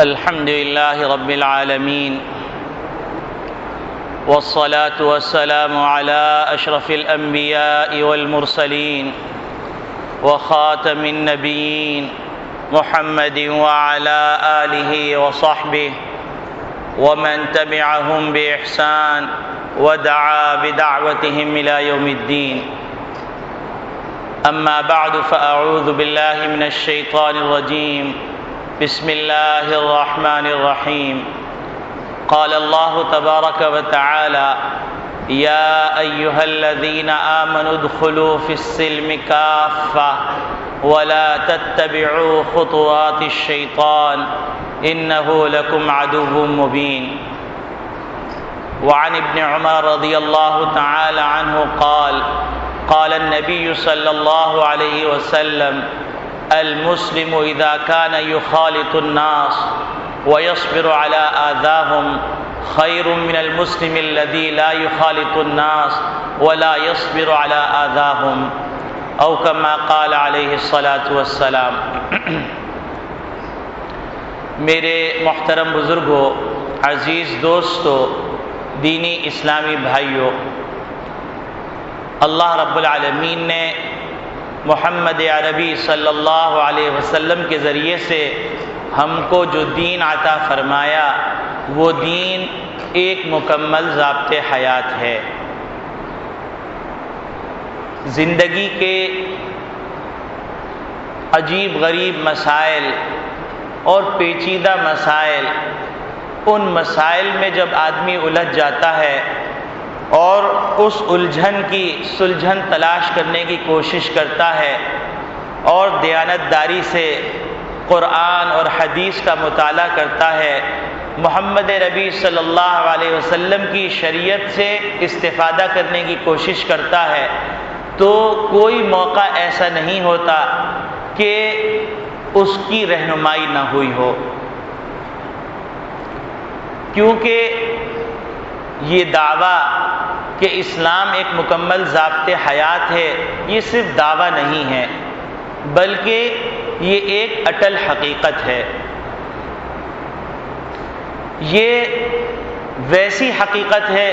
الحمد لله رب العالمين، والصلاة والسلام على أشرف الأنبياء والمرسلين وخاتم النبيين محمد وعلى آله وصحبه ومن تبعهم بإحسان ودعا بدعوتهم إلى يوم الدين. أما بعد، فأعوذ بالله من الشيطان الرجيم. بسم الله الرحمن الرحيم. قال الله تبارك وتعالى: يا أيها الذين آمنوا ادخلوا في السلم كافة ولا تتبعوا خطوات الشيطان إنه لكم عدو مبين. وعن ابن عمر رضي الله تعالى عنه قال: قال النبي صلى الله عليه وسلم: المسلم إذا كان يخالط الناس ويصبر على آذاهم خير من المسلم الذي لا يخالط الناس ولا يصبر على آذاهم، أو كما قال عليه الصلاة والسلام. میرے محترم بزرگوں، عزیز دوستو، دینی اسلامی بھائیوں، اللہ رب العالمین نے محمد عربی صلی اللہ علیہ وسلم کے ذریعے سے ہم کو جو دین عطا فرمایا، وہ دین ایک مکمل ضابط حیات ہے. زندگی کے عجیب غریب مسائل اور پیچیدہ مسائل، ان مسائل میں جب آدمی الجھ جاتا ہے اور اس الجھن کی سلجھن تلاش کرنے کی کوشش کرتا ہے اور دیانتداری سے قرآن اور حدیث کا مطالعہ کرتا ہے، محمد ربی صلی اللہ علیہ وسلم کی شریعت سے استفادہ کرنے کی کوشش کرتا ہے، تو کوئی موقع ایسا نہیں ہوتا کہ اس کی رہنمائی نہ ہوئی ہو. کیونکہ یہ دعویٰ کہ اسلام ایک مکمل ضابط حیات ہے، یہ صرف دعویٰ نہیں ہے، بلکہ یہ ایک اٹل حقیقت ہے. یہ ویسی حقیقت ہے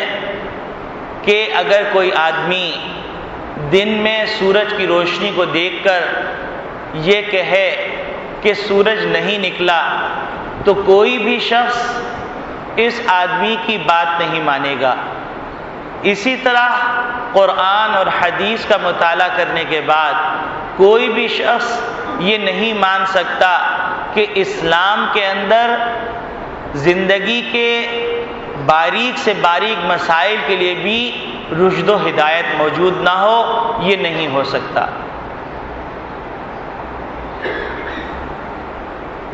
کہ اگر کوئی آدمی دن میں سورج کی روشنی کو دیکھ کر یہ کہے کہ سورج نہیں نکلا، تو کوئی بھی شخص اس آدمی کی بات نہیں مانے گا. اسی طرح قرآن اور حدیث کا مطالعہ کرنے کے بعد کوئی بھی شخص یہ نہیں مان سکتا کہ اسلام کے اندر زندگی کے باریک سے باریک مسائل کے لیے بھی رشد و ہدایت موجود نہ ہو. یہ نہیں ہو سکتا.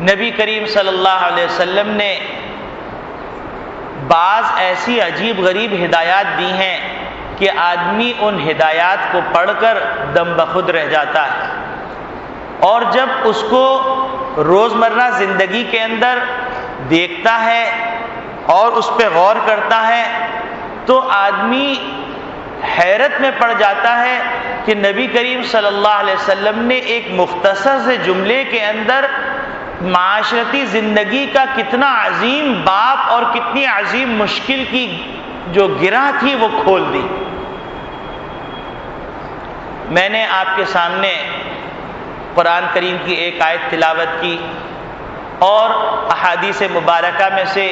نبی کریم صلی اللہ علیہ وسلم نے بعض ایسی عجیب غریب ہدایات دی ہیں کہ آدمی ان ہدایات کو پڑھ کر دم بخود رہ جاتا ہے، اور جب اس کو روزمرہ زندگی کے اندر دیکھتا ہے اور اس پہ غور کرتا ہے تو آدمی حیرت میں پڑ جاتا ہے کہ نبی کریم صلی اللہ علیہ وسلم نے ایک مختصر سے جملے کے اندر معاشرتی زندگی کا کتنا عظیم باب اور کتنی عظیم مشکل کی جو گرہ تھی وہ کھول دی. میں نے آپ کے سامنے قرآن کریم کی ایک آیت تلاوت کی اور احادیث مبارکہ میں سے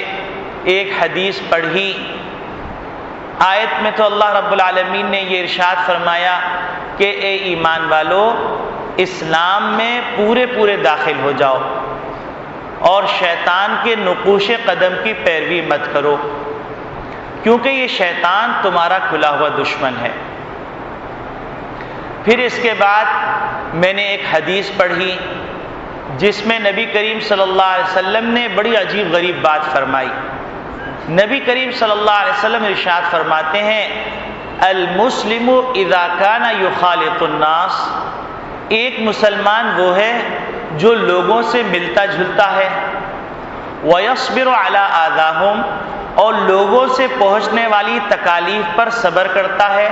ایک حدیث پڑھی. آیت میں تو اللہ رب العالمین نے یہ ارشاد فرمایا کہ اے ایمان والو، اسلام میں پورے داخل ہو جاؤ اور شیطان کے نقوش قدم کی پیروی مت کرو، کیونکہ یہ شیطان تمہارا کھلا ہوا دشمن ہے. پھر اس کے بعد میں نے ایک حدیث پڑھی جس میں نبی کریم صلی اللہ علیہ وسلم نے بڑی عجیب غریب بات فرمائی. نبی کریم صلی اللہ علیہ وسلم ارشاد فرماتے ہیں: المسلم اذا کان یخالط الناس، ایک مسلمان وہ ہے جو لوگوں سے ملتا جلتا ہے، وَيَصْبِرُ عَلَىٰ آذَاهُمْ، اور لوگوں سے پہنچنے والی تکالیف پر صبر کرتا ہے،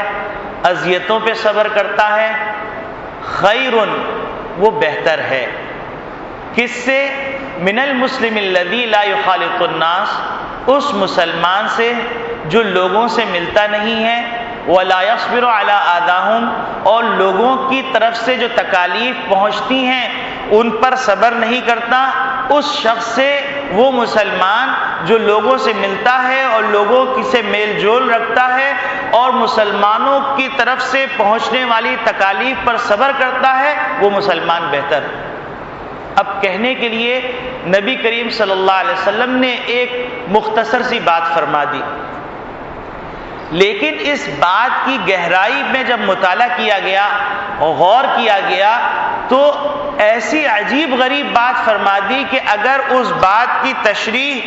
اذیتوں پہ صبر کرتا ہے، خیرٌ، وہ بہتر ہے، کس سے؟ من المسلم الذی لا یخالط الناس، اس مسلمان سے جو لوگوں سے ملتا نہیں ہے، ولا یصبر علی آذاہم، اور لوگوں کی طرف سے جو تکالیف پہنچتی ہیں ان پر صبر نہیں کرتا، اس شخص سے، وہ مسلمان جو لوگوں سے ملتا ہے اور لوگوں سے میل جول رکھتا ہے اور مسلمانوں کی طرف سے پہنچنے والی تکالیف پر صبر کرتا ہے، وہ مسلمان بہتر۔ اب کہنے کے لیے نبی کریم صلی اللہ علیہ وسلم نے ایک مختصر سی بات فرما دی، لیکن اس بات کی گہرائی میں جب مطالعہ کیا گیا اور غور کیا گیا تو ایسی عجیب غریب بات فرما دی کہ اگر اس بات کی تشریح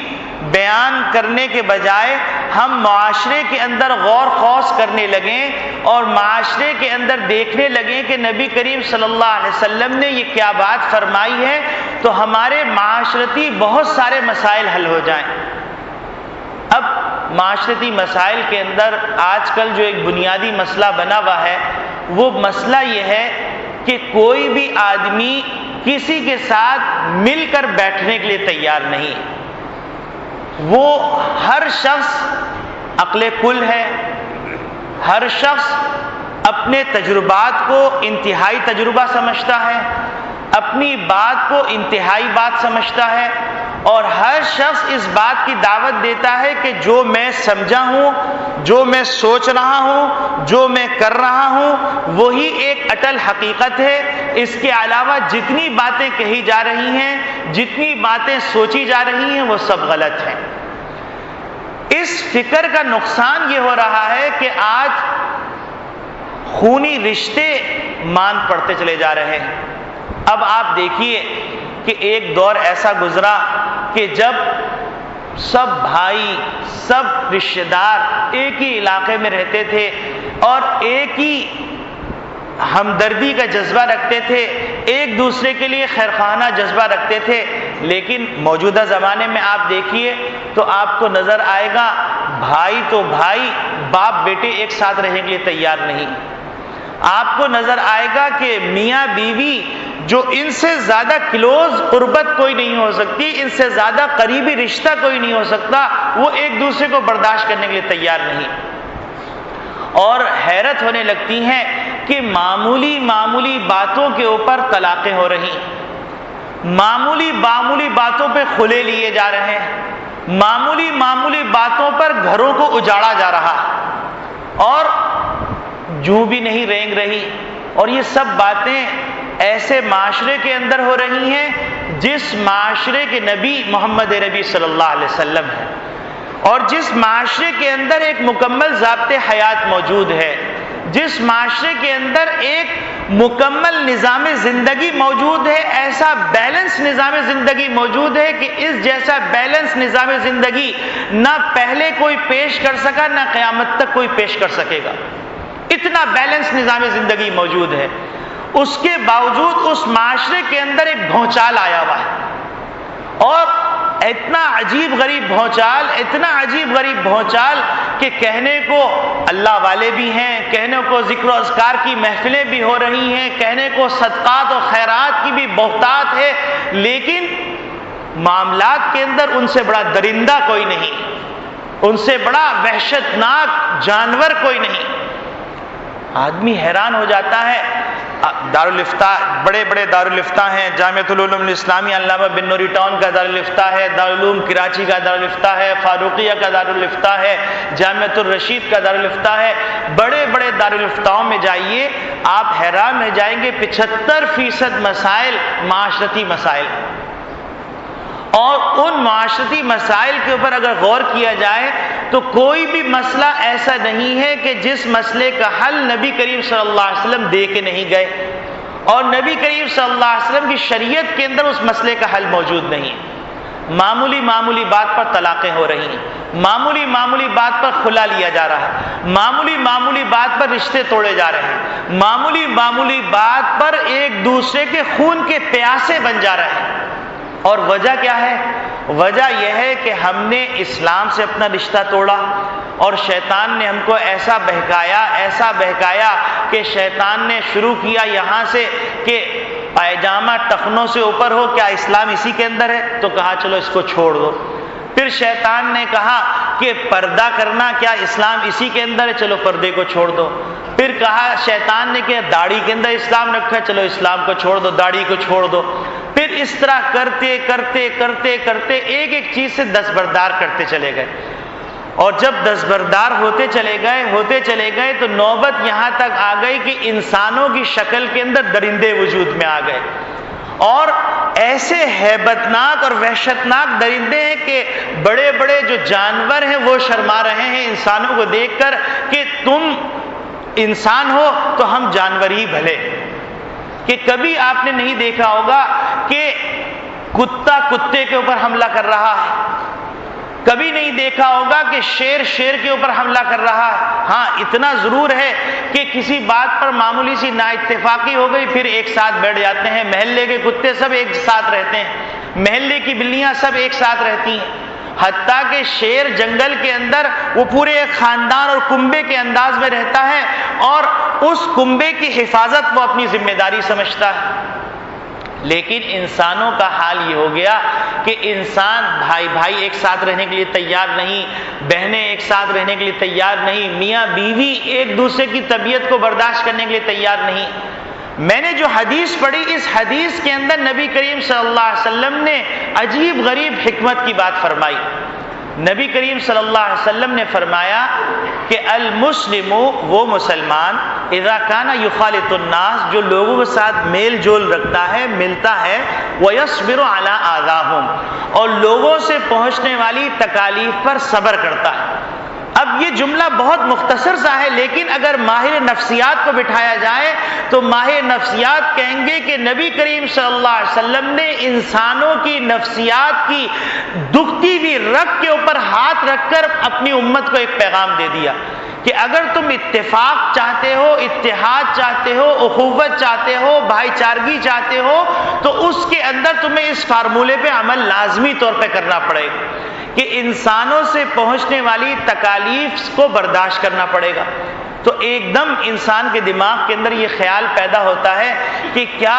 بیان کرنے کے بجائے ہم معاشرے کے اندر غور خوض کرنے لگیں اور معاشرے کے اندر دیکھنے لگیں کہ نبی کریم صلی اللہ علیہ وسلم نے یہ کیا بات فرمائی ہے، تو ہمارے معاشرتی بہت سارے مسائل حل ہو جائیں۔ اب معاشرتی مسائل کے اندر آج کل جو ایک بنیادی مسئلہ بنا ہوا ہے، وہ مسئلہ یہ ہے کہ کوئی بھی آدمی کسی کے ساتھ مل کر بیٹھنے کے لیے تیار نہیں۔ وہ ہر شخص عقل کل ہے، ہر شخص اپنے تجربات کو انتہائی تجربہ سمجھتا ہے، اپنی بات کو انتہائی بات سمجھتا ہے، اور ہر شخص اس بات کی دعوت دیتا ہے کہ جو میں سمجھا ہوں، جو میں سوچ رہا ہوں، جو میں کر رہا ہوں، وہی ایک اٹل حقیقت ہے۔ اس کے علاوہ جتنی باتیں کہی جا رہی ہیں، جتنی باتیں سوچی جا رہی ہیں، وہ سب غلط ہیں۔ اس فکر کا نقصان یہ ہو رہا ہے کہ آج خونی رشتے مان پڑتے چلے جا رہے ہیں۔ اب آپ دیکھیے کہ ایک دور ایسا گزرا کہ جب سب بھائی، سب رشتہ دار ایک ہی علاقے میں رہتے تھے اور ایک ہی ہمدردی کا جذبہ رکھتے تھے، ایک دوسرے کے لیے خیرخواہانہ جذبہ رکھتے تھے، لیکن موجودہ زمانے میں آپ دیکھیے تو آپ کو نظر آئے گا بھائی تو بھائی، باپ بیٹے ایک ساتھ رہنے کے لیے تیار نہیں۔ آپ کو نظر آئے گا کہ میاں بیوی جو ان سے زیادہ کلوز قربت کوئی نہیں ہو سکتی، ان سے زیادہ قریبی رشتہ کوئی نہیں ہو سکتا، وہ ایک دوسرے کو برداشت کرنے کے لیے تیار نہیں۔ اور حیرت ہونے لگتی ہے کہ معمولی معمولی باتوں کے اوپر طلاقیں ہو رہی، معمولی معمولی باتوں پہ خلے لیے جا رہے ہیں، معمولی معمولی باتوں پر گھروں کو اجاڑا جا رہا، اور جوں بھی نہیں رینگ رہی۔ اور یہ سب باتیں ایسے معاشرے کے اندر ہو رہی ہیں جس معاشرے کے نبی محمد نبی صلی اللہ علیہ وسلم ہے، اور جس معاشرے کے اندر ایک مکمل ضابط حیات موجود ہے، جس معاشرے کے اندر ایک مکمل نظام زندگی موجود ہے، ایسا بیلنس نظام زندگی موجود ہے کہ اس جیسا بیلنس نظام زندگی نہ پہلے کوئی پیش کر سکا، نہ قیامت تک کوئی پیش کر سکے گا۔ اتنا بیلنس نظام زندگی موجود ہے، اس کے باوجود اس معاشرے کے اندر ایک بھونچال آیا ہوا ہے، اور اتنا عجیب غریب بھونچال، اتنا عجیب غریب بھونچال کہ کہنے کو اللہ والے بھی ہیں، کہنے کو ذکر و اذکار کی محفلیں بھی ہو رہی ہیں، کہنے کو صدقات و خیرات کی بھی بہتات ہے، لیکن معاملات کے اندر ان سے بڑا درندہ کوئی نہیں، ان سے بڑا وحشتناک جانور کوئی نہیں۔ آدمی حیران ہو جاتا ہے۔ دارالفتاء، بڑے بڑے دارالفتاء ہیں، جامعۃ العلوم الاسلامیہ علامہ بن نوری ٹاؤن کا دارالفتاء ہے، دارالعلوم کراچی کا دارالفتاء ہے، فاروقیہ کا دارالفتاء ہے، جامعۃ الرشید کا دارالفتاء ہے۔ بڑے بڑے دارالفتاؤں میں جائیے، آپ حیران رہ جائیں گے، 75% مسائل معاشرتی مسائل، اور ان معاشرتی مسائل کے اوپر اگر غور کیا جائے تو کوئی بھی مسئلہ ایسا نہیں ہے کہ جس مسئلے کا حل نبی کریم صلی اللہ علیہ وسلم دے کے نہیں گئے، اور نبی کریم صلی اللہ علیہ وسلم کی شریعت کے اندر اس مسئلے کا حل موجود نہیں ہے۔ معمولی معمولی بات پر طلاقیں ہو رہی ہیں، معمولی معمولی بات پر خلا لیا جا رہا ہے، معمولی معمولی بات پر رشتے توڑے جا رہے ہیں، معمولی معمولی بات پر ایک دوسرے کے خون کے پیاسے بن جا رہے ہیں۔ اور وجہ کیا ہے؟ وجہ یہ ہے کہ ہم نے اسلام سے اپنا رشتہ توڑا، اور شیطان نے ہم کو ایسا بہکایا کہ شیطان نے شروع کیا یہاں سے کہ پائجامہ ٹخنوں سے اوپر ہو، کیا اسلام اسی کے اندر ہے؟ تو کہا چلو اس کو چھوڑ دو۔ پھر شیطان نے کہا کہ پردہ کرنا کیا اسلام اسی کے اندر ہے؟ چلو پردے کو چھوڑ دو۔ پھر کہا شیطان نے کہ داڑھی کے اندر اسلام رکھا ہے، چلو اسلام کو چھوڑ دو، داڑھی کو چھوڑ دو۔ پھر اس طرح کرتے کرتے کرتے کرتے ایک ایک چیز سے دستبردار کرتے چلے گئے، اور جب دستبردار ہوتے چلے گئے تو نوبت یہاں تک آ گئی کہ انسانوں کی شکل کے اندر درندے وجود میں آ گئے، اور ایسے ہیبتناک اور وحشتناک درندے ہیں کہ بڑے بڑے جو جانور ہیں وہ شرما رہے ہیں انسانوں کو دیکھ کر کہ تم انسان ہو تو ہم جانور ہی بھلے۔ کہ کبھی آپ نے نہیں دیکھا ہوگا کہ کتا کتے کے اوپر حملہ کر رہا ہے، کبھی نہیں دیکھا ہوگا کہ شیر شیر کے اوپر حملہ کر رہا ہے۔ ہاں اتنا ضرور ہے کہ کسی بات پر معمولی سی نا اتفاقی ہو گئی، پھر ایک ساتھ بیٹھ جاتے ہیں۔ محلے کے کتے سب ایک ساتھ رہتے ہیں، محلے کی بلیاں سب ایک ساتھ رہتی ہیں، حتیٰ کہ شیر جنگل کے اندر وہ پورے ایک خاندان اور کنبے کے انداز میں رہتا ہے، اور اس کنبے کی حفاظت وہ اپنی ذمہ داری سمجھتا ہے۔ لیکن انسانوں کا حال یہ ہو گیا کہ انسان بھائی بھائی ایک ساتھ رہنے کے لیے تیار نہیں، بہنیں ایک ساتھ رہنے کے لیے تیار نہیں، میاں بیوی ایک دوسرے کی طبیعت کو برداشت کرنے کے لیے تیار نہیں۔ میں نے جو حدیث پڑھی، اس حدیث کے اندر نبی کریم صلی اللہ علیہ وسلم نے عجیب غریب حکمت کی بات فرمائی۔ نبی کریم صلی اللہ علیہ وسلم نے فرمایا کہ المسلم وہ مسلمان اذا کان یخالط الناس جو لوگوں کے ساتھ میل جول رکھتا ہے، ملتا ہے، ویصبر علی آذاہم اور لوگوں سے پہنچنے والی تکالیف پر صبر کرتا ہے۔ اب یہ جملہ بہت مختصر سا ہے، لیکن اگر ماہر نفسیات کو بٹھایا جائے تو ماہر نفسیات کہیں گے کہ نبی کریم صلی اللہ علیہ وسلم نے انسانوں کی نفسیات کی دکھتی ہوئی رگ کے اوپر ہاتھ رکھ کر اپنی امت کو ایک پیغام دے دیا کہ اگر تم اتفاق چاہتے ہو، اتحاد چاہتے ہو، اخوت چاہتے ہو، بھائی چارگی چاہتے ہو، تو اس کے اندر تمہیں اس فارمولے پہ عمل لازمی طور پہ کرنا پڑے گا کہ انسانوں سے پہنچنے والی تکالیف کو برداشت کرنا پڑے گا۔ تو ایک دم انسان کے دماغ کے اندر یہ خیال پیدا ہوتا ہے کہ کیا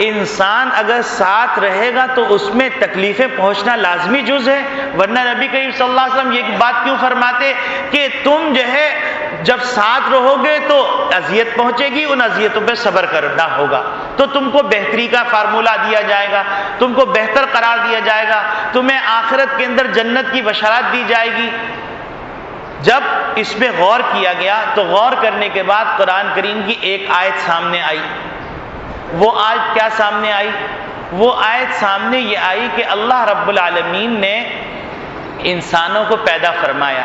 انسان اگر ساتھ رہے گا تو اس میں تکلیفیں پہنچنا لازمی جز ہے؟ ورنہ نبی کریم صلی اللہ علیہ وسلم یہ بات کیوں فرماتے کہ تم جو ہے جب ساتھ رہو گے تو اذیت پہنچے گی، ان اذیتوں پہ صبر کرنا ہوگا، تو تم کو بہتری کا فارمولہ دیا جائے گا، تم کو بہتر قرار دیا جائے گا، تمہیں آخرت کے اندر جنت کی بشارت دی جائے گی۔ جب اس پہ غور کیا گیا تو غور کرنے کے بعد قرآن کریم کی ایک آیت سامنے آئی۔ وہ آیت کیا سامنے آئی؟ وہ آیت سامنے یہ آئی کہ اللہ رب العالمین نے انسانوں کو پیدا فرمایا،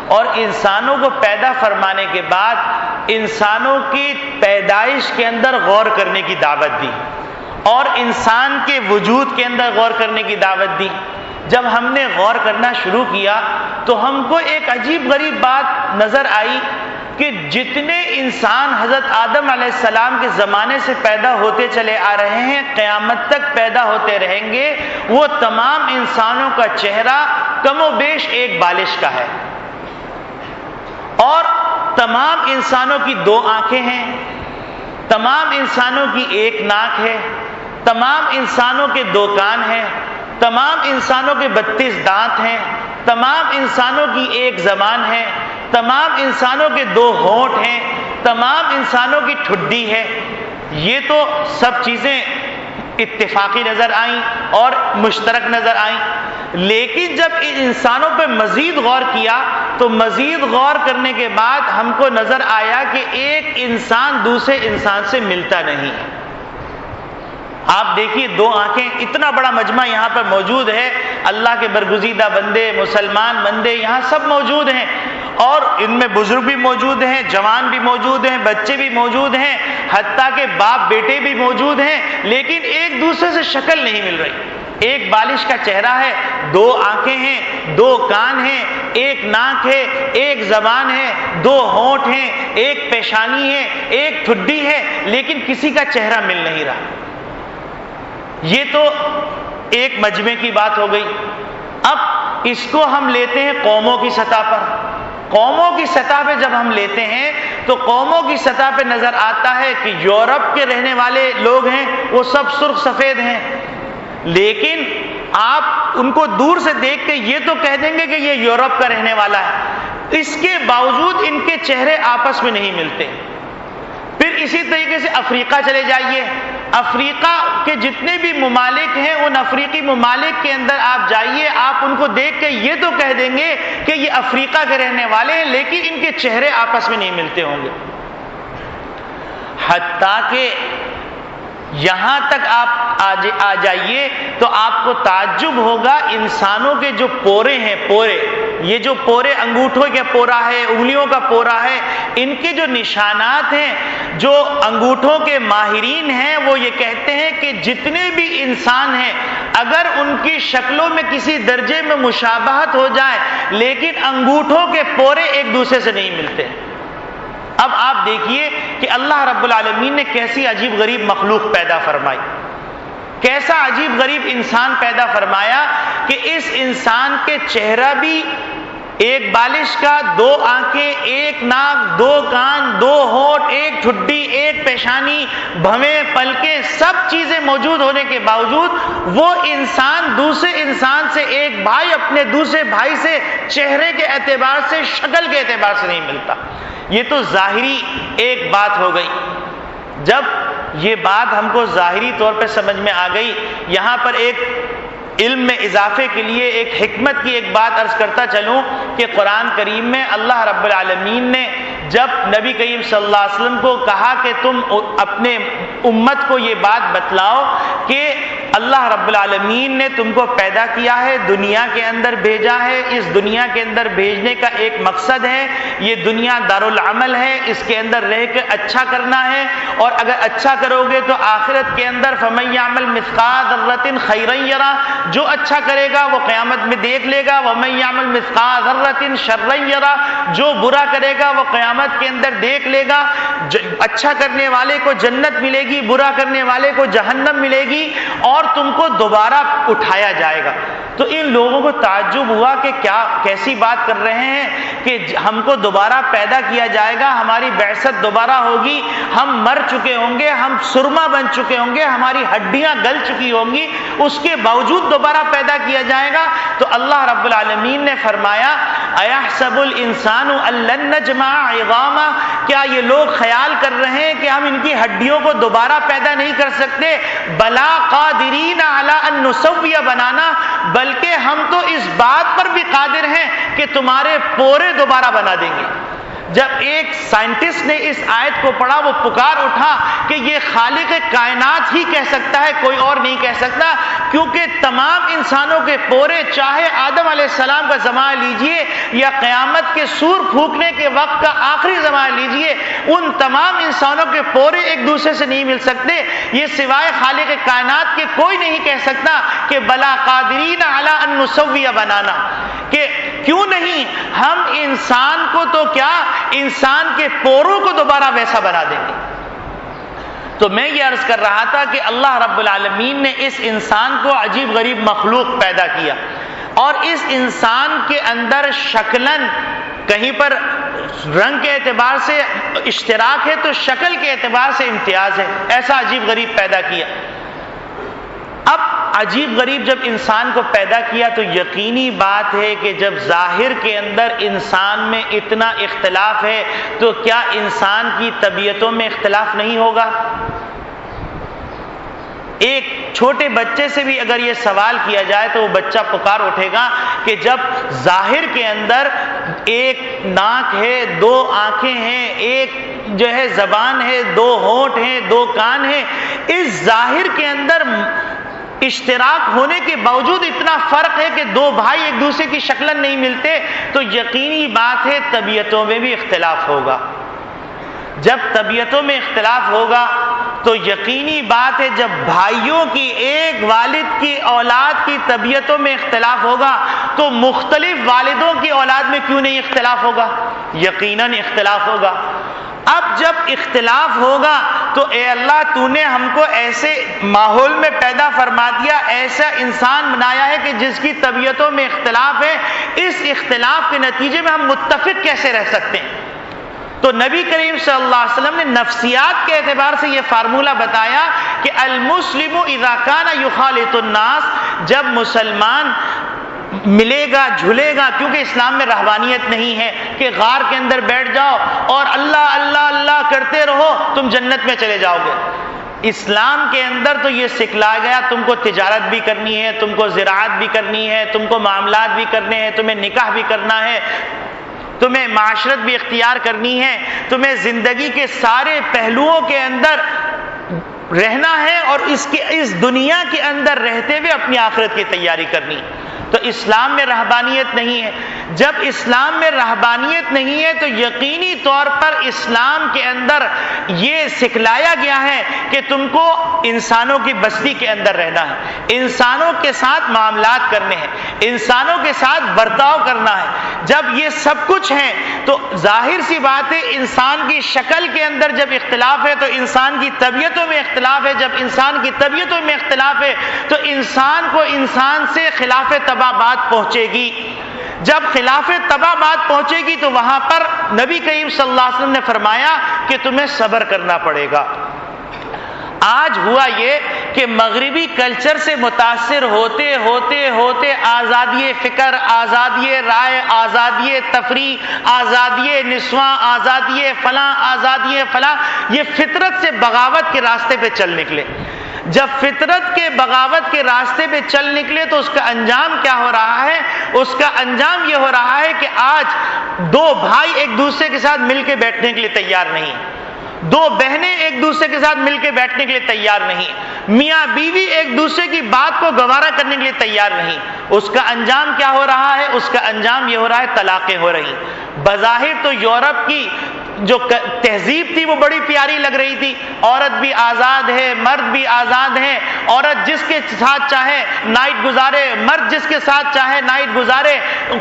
اور انسانوں کو پیدا فرمانے کے بعد انسانوں کی پیدائش کے اندر غور کرنے کی دعوت دی، اور انسان کے وجود کے اندر غور کرنے کی دعوت دی۔ جب ہم نے غور کرنا شروع کیا تو ہم کو ایک عجیب غریب بات نظر آئی کہ جتنے انسان حضرت آدم علیہ السلام کے زمانے سے پیدا ہوتے چلے آ رہے ہیں، قیامت تک پیدا ہوتے رہیں گے، وہ تمام انسانوں کا چہرہ کم و بیش ایک بالش کا ہے، اور تمام انسانوں کی 2 آنکھیں ہیں، تمام انسانوں کی 1 ناک ہے، تمام انسانوں کے 2 کان ہیں، تمام انسانوں کے 32 دانت ہیں، تمام انسانوں کی 1 زبان ہے، تمام انسانوں کے 2 ہونٹ ہیں، تمام انسانوں کی ٹھڈی ہے۔ یہ تو سب چیزیں اتفاقی نظر آئیں اور مشترک نظر آئیں، لیکن جب ان انسانوں پہ مزید غور کیا تو مزید غور کرنے کے بعد ہم کو نظر آیا کہ ایک انسان دوسرے انسان سے ملتا نہیں ہے۔ آپ دیکھیے 2 آنکھیں، اتنا بڑا مجمع یہاں پر موجود ہے، اللہ کے برگزیدہ بندے، مسلمان بندے یہاں سب موجود ہیں، اور ان میں بزرگ بھی موجود ہیں، جوان بھی موجود ہیں، بچے بھی موجود ہیں، حتیٰ کہ باپ بیٹے بھی موجود ہیں، لیکن ایک دوسرے سے شکل نہیں مل رہی۔ ایک بالش کا چہرہ ہے، 2 آنکھیں ہیں، 2 کان ہیں، 1 ناک ہے، 1 زبان ہے، 2 ہونٹ ہیں، 1 پیشانی ہے، 1 ٹھڈی ہے، لیکن کسی کا چہرہ مل نہیں رہا۔ یہ تو ایک مجمع کی بات ہو گئی۔ اب اس کو ہم لیتے ہیں قوموں کی سطح پر۔ قوموں کی سطح پہ جب ہم لیتے ہیں تو قوموں کی سطح پہ نظر آتا ہے کہ یورپ کے رہنے والے لوگ ہیں وہ سب سرخ سفید ہیں، لیکن آپ ان کو دور سے دیکھ کے یہ تو کہہ دیں گے کہ یہ یورپ کا رہنے والا ہے، اس کے باوجود ان کے چہرے آپس میں نہیں ملتے۔ پھر اسی طریقے سے افریقہ چلے جائیے، افریقہ کے جتنے بھی ممالک ہیں ان افریقی ممالک کے اندر آپ جائیے، آپ ان کو دیکھ کے یہ تو کہہ دیں گے کہ یہ افریقہ کے رہنے والے ہیں، لیکن ان کے چہرے آپس میں نہیں ملتے ہوں گے۔ حتیٰ کہ یہاں تک آپ آ جائیے تو آپ کو تعجب ہوگا، انسانوں کے جو پورے ہیں، پورے، یہ جو پورے انگوٹھوں کا پورا ہے، انگلیوں کا پورا ہے، ان کے جو نشانات ہیں، جو انگوٹھوں کے ماہرین ہیں وہ یہ کہتے ہیں کہ جتنے بھی انسان ہیں اگر ان کی شکلوں میں کسی درجے میں مشابہت ہو جائے لیکن انگوٹھوں کے پورے ایک دوسرے سے نہیں ملتے۔ اب آپ دیکھیے کہ اللہ رب العالمین نے کیسی عجیب غریب مخلوق پیدا فرمائی، کیسا عجیب غریب انسان پیدا فرمایا کہ اس انسان کے چہرہ بھی ایک بالش کا، دو آنکھیں، ایک ناک، دو کان، دو ہونٹ، ایک ٹھڈی، ایک پیشانی، بھویں، پلکیں، سب چیزیں موجود ہونے کے باوجود وہ انسان دوسرے انسان سے، ایک بھائی اپنے دوسرے بھائی سے چہرے کے اعتبار سے، شکل کے اعتبار سے نہیں ملتا۔ یہ تو ظاہری ایک بات ہو گئی۔ جب یہ بات ہم کو ظاہری طور پہ سمجھ میں آ گئی، یہاں پر ایک علم میں اضافے کے لیے ایک حکمت کی ایک بات عرض کرتا چلوں کہ قرآن کریم میں اللہ رب العالمین نے جب نبی کریم صلی اللہ علیہ وسلم کو کہا کہ تم اپنے امت کو یہ بات بتلاؤ کہ اللہ رب العالمین نے تم کو پیدا کیا ہے، دنیا کے اندر بھیجا ہے، اس دنیا کے اندر بھیجنے کا ایک مقصد ہے، یہ دنیا دارالعمل ہے، اس کے اندر رہ کے اچھا کرنا ہے، اور اگر اچھا کرو گے تو آخرت کے اندر فَمَن يَعْمَلْ مِثْقَالَ ذَرَّةٍ خَيْرًا يَرَهُ، جو اچھا کرے گا وہ قیامت میں دیکھ لے گا، وَمَن يَعْمَلْ مِثْقَالَ ذَرَّةٍ شَرًّا يَرَهُ، جو برا کرے گا وہ قیامت کے اندر دیکھ لے گا۔ اچھا کرنے والے کو جنت ملے گی، برا کرنے والے کو جہنم ملے گی، اور تم کو دوبارہ اٹھایا جائے گا۔ تو ان لوگوں کو تعجب ہوا کہ کیا کیسی بات کر رہے ہیں کہ ہم کو دوبارہ پیدا کیا جائے گا، ہماری بعثت دوبارہ ہوگی، ہم مر چکے ہوں گے، ہم سرما بن چکے ہوں گے، ہماری ہڈیاں گل چکی ہوں گی، اس کے باوجود دوبارہ پیدا کیا جائے گا۔ تو اللہ رب العالمین نے فرمایا اَيَحْسَبُ الْإِنسَانُ أَن لَّن نَّجْمَعَ عِظَامَهُ، کیا یہ لوگ خیال کر رہے ہیں کہ ہم ان کی ہڈیوں کو دوبارہ پیدا نہیں کر سکتے؟ بلا قادرین علی ان نسوی بنانا، بلکہ ہم تو اس بات پر بھی قادر ہیں کہ تمہارے پورے دوبارہ بنا دیں گے۔ جب ایک سائنٹسٹ نے اس آیت کو پڑھا وہ پکار اٹھا کہ یہ خالق کائنات ہی کہہ سکتا ہے، کوئی اور نہیں کہہ سکتا، کیونکہ تمام انسانوں کے پورے، چاہے آدم علیہ السلام کا زمانہ لیجئے یا قیامت کے سور پھونکنے کے وقت کا آخری زمانہ لیجئے، ان تمام انسانوں کے پورے ایک دوسرے سے نہیں مل سکتے۔ یہ سوائے خالق کائنات کے کوئی نہیں کہہ سکتا کہ بلا قادرین علی ان نسوی بنانا، کہ کیوں نہیں ہم انسان کو تو کیا، انسان کے پوروں کو دوبارہ ویسا بنا دیں گے۔ تو میں یہ عرض کر رہا تھا کہ اللہ رب العالمین نے اس انسان کو عجیب غریب مخلوق پیدا کیا، اور اس انسان کے اندر شکلاً کہیں پر رنگ کے اعتبار سے اشتراک ہے تو شکل کے اعتبار سے امتیاز ہے، ایسا عجیب غریب پیدا کیا۔ اب عجیب غریب جب انسان کو پیدا کیا تو یقینی بات ہے کہ جب ظاہر کے اندر انسان میں اتنا اختلاف ہے تو کیا انسان کی طبیعتوں میں اختلاف نہیں ہوگا؟ ایک چھوٹے بچے سے بھی اگر یہ سوال کیا جائے تو وہ بچہ پکار اٹھے گا کہ جب ظاہر کے اندر ایک ناک ہے، دو آنکھیں ہیں، ایک جو ہے زبان ہے، دو ہونٹ ہیں، دو کان ہیں، اس ظاہر کے اندر اشتراک ہونے کے باوجود اتنا فرق ہے کہ دو بھائی ایک دوسرے کی شکل نہیں ملتے، تو یقینی بات ہے طبیعتوں میں بھی اختلاف ہوگا۔ جب طبیعتوں میں اختلاف ہوگا تو یقینی بات ہے جب بھائیوں کی، ایک والد کی اولاد کی طبیعتوں میں اختلاف ہوگا تو مختلف والدوں کی اولاد میں کیوں نہیں اختلاف ہوگا؟ یقیناً اختلاف ہوگا۔ اب جب اختلاف ہوگا تو اے اللہ تو نے ہم کو ایسے ماحول میں پیدا فرما دیا، ایسا انسان بنایا ہے کہ جس کی طبیعتوں میں اختلاف ہے، اس اختلاف کے نتیجے میں ہم متفق کیسے رہ سکتے ہیں؟ تو نبی کریم صلی اللہ علیہ وسلم نے نفسیات کے اعتبار سے یہ فارمولہ بتایا کہ المسلم اذا کان یخالط الناس، جب مسلمان ملے گا جھلے گا، کیونکہ اسلام میں رہبانیت نہیں ہے کہ غار کے اندر بیٹھ جاؤ اور اللہ اللہ اللہ کرتے رہو تم جنت میں چلے جاؤ گے۔ اسلام کے اندر تو یہ سکھلایا گیا تم کو تجارت بھی کرنی ہے، تم کو زراعت بھی کرنی ہے، تم کو معاملات بھی کرنے ہیں، تمہیں نکاح بھی کرنا ہے، تمہیں معاشرت بھی اختیار کرنی ہے، تمہیں زندگی کے سارے پہلوؤں کے اندر رہنا ہے اور اس دنیا کے اندر رہتے ہوئے اپنی آخرت کی تیاری کرنی۔ تو اسلام میں رہبانیت نہیں ہے۔ جب اسلام میں رہبانیت نہیں ہے تو یقینی طور پر اسلام کے اندر یہ سکھلایا گیا ہے کہ تم کو انسانوں کی بستی کے اندر رہنا ہے، انسانوں کے ساتھ معاملات کرنے ہیں، انسانوں کے ساتھ برتاؤ کرنا ہے۔ جب یہ سب کچھ ہے تو ظاہر سی بات ہے انسان کی شکل کے اندر جب اختلاف ہے تو انسان کی طبیعتوں میں اختلاف ہے، جب انسان کی طبیعتوں میں اختلاف ہے تو انسان کو انسان سے خلاف تباہ بات پہنچے گی۔ جب خلاف تباہ بات پہنچے گی تو وہاں پر نبی کریم صلی اللہ علیہ وسلم نے فرمایا کہ تمہیں صبر کرنا پڑے گا۔ آج ہوا یہ کہ مغربی کلچر سے متاثر ہوتے ہوتے ہوتے آزادی فکر، آزادی رائے، آزادی تفریح، آزادی نسواں، آزادی فلاں، آزادی فلاں، یہ فطرت سے بغاوت کے راستے پہ چل نکلے۔ جب فطرت کے بغاوت کے راستے پہ چل نکلے تو اس کا انجام کیا ہو رہا ہے؟ اس کا انجام یہ ہو رہا ہے کہ آج دو بھائی ایک دوسرے کے ساتھ مل کے بیٹھنے کے لیے تیار نہیں، دو بہنیں ایک دوسرے کے ساتھ مل کے بیٹھنے کے لیے تیار نہیں، میاں بیوی ایک دوسرے کی بات کو گوارا کرنے کے لیے تیار نہیں۔ اس کا انجام کیا ہو رہا ہے؟ اس کا انجام یہ ہو رہا ہے طلاقیں ہو رہی۔ بظاہر تو یورپ کی جو تہذیب تھی وہ بڑی پیاری لگ رہی تھی، عورت بھی آزاد ہے، مرد بھی آزاد ہے، عورت جس کے ساتھ چاہے نائٹ گزارے، مرد جس کے ساتھ چاہے نائٹ گزارے،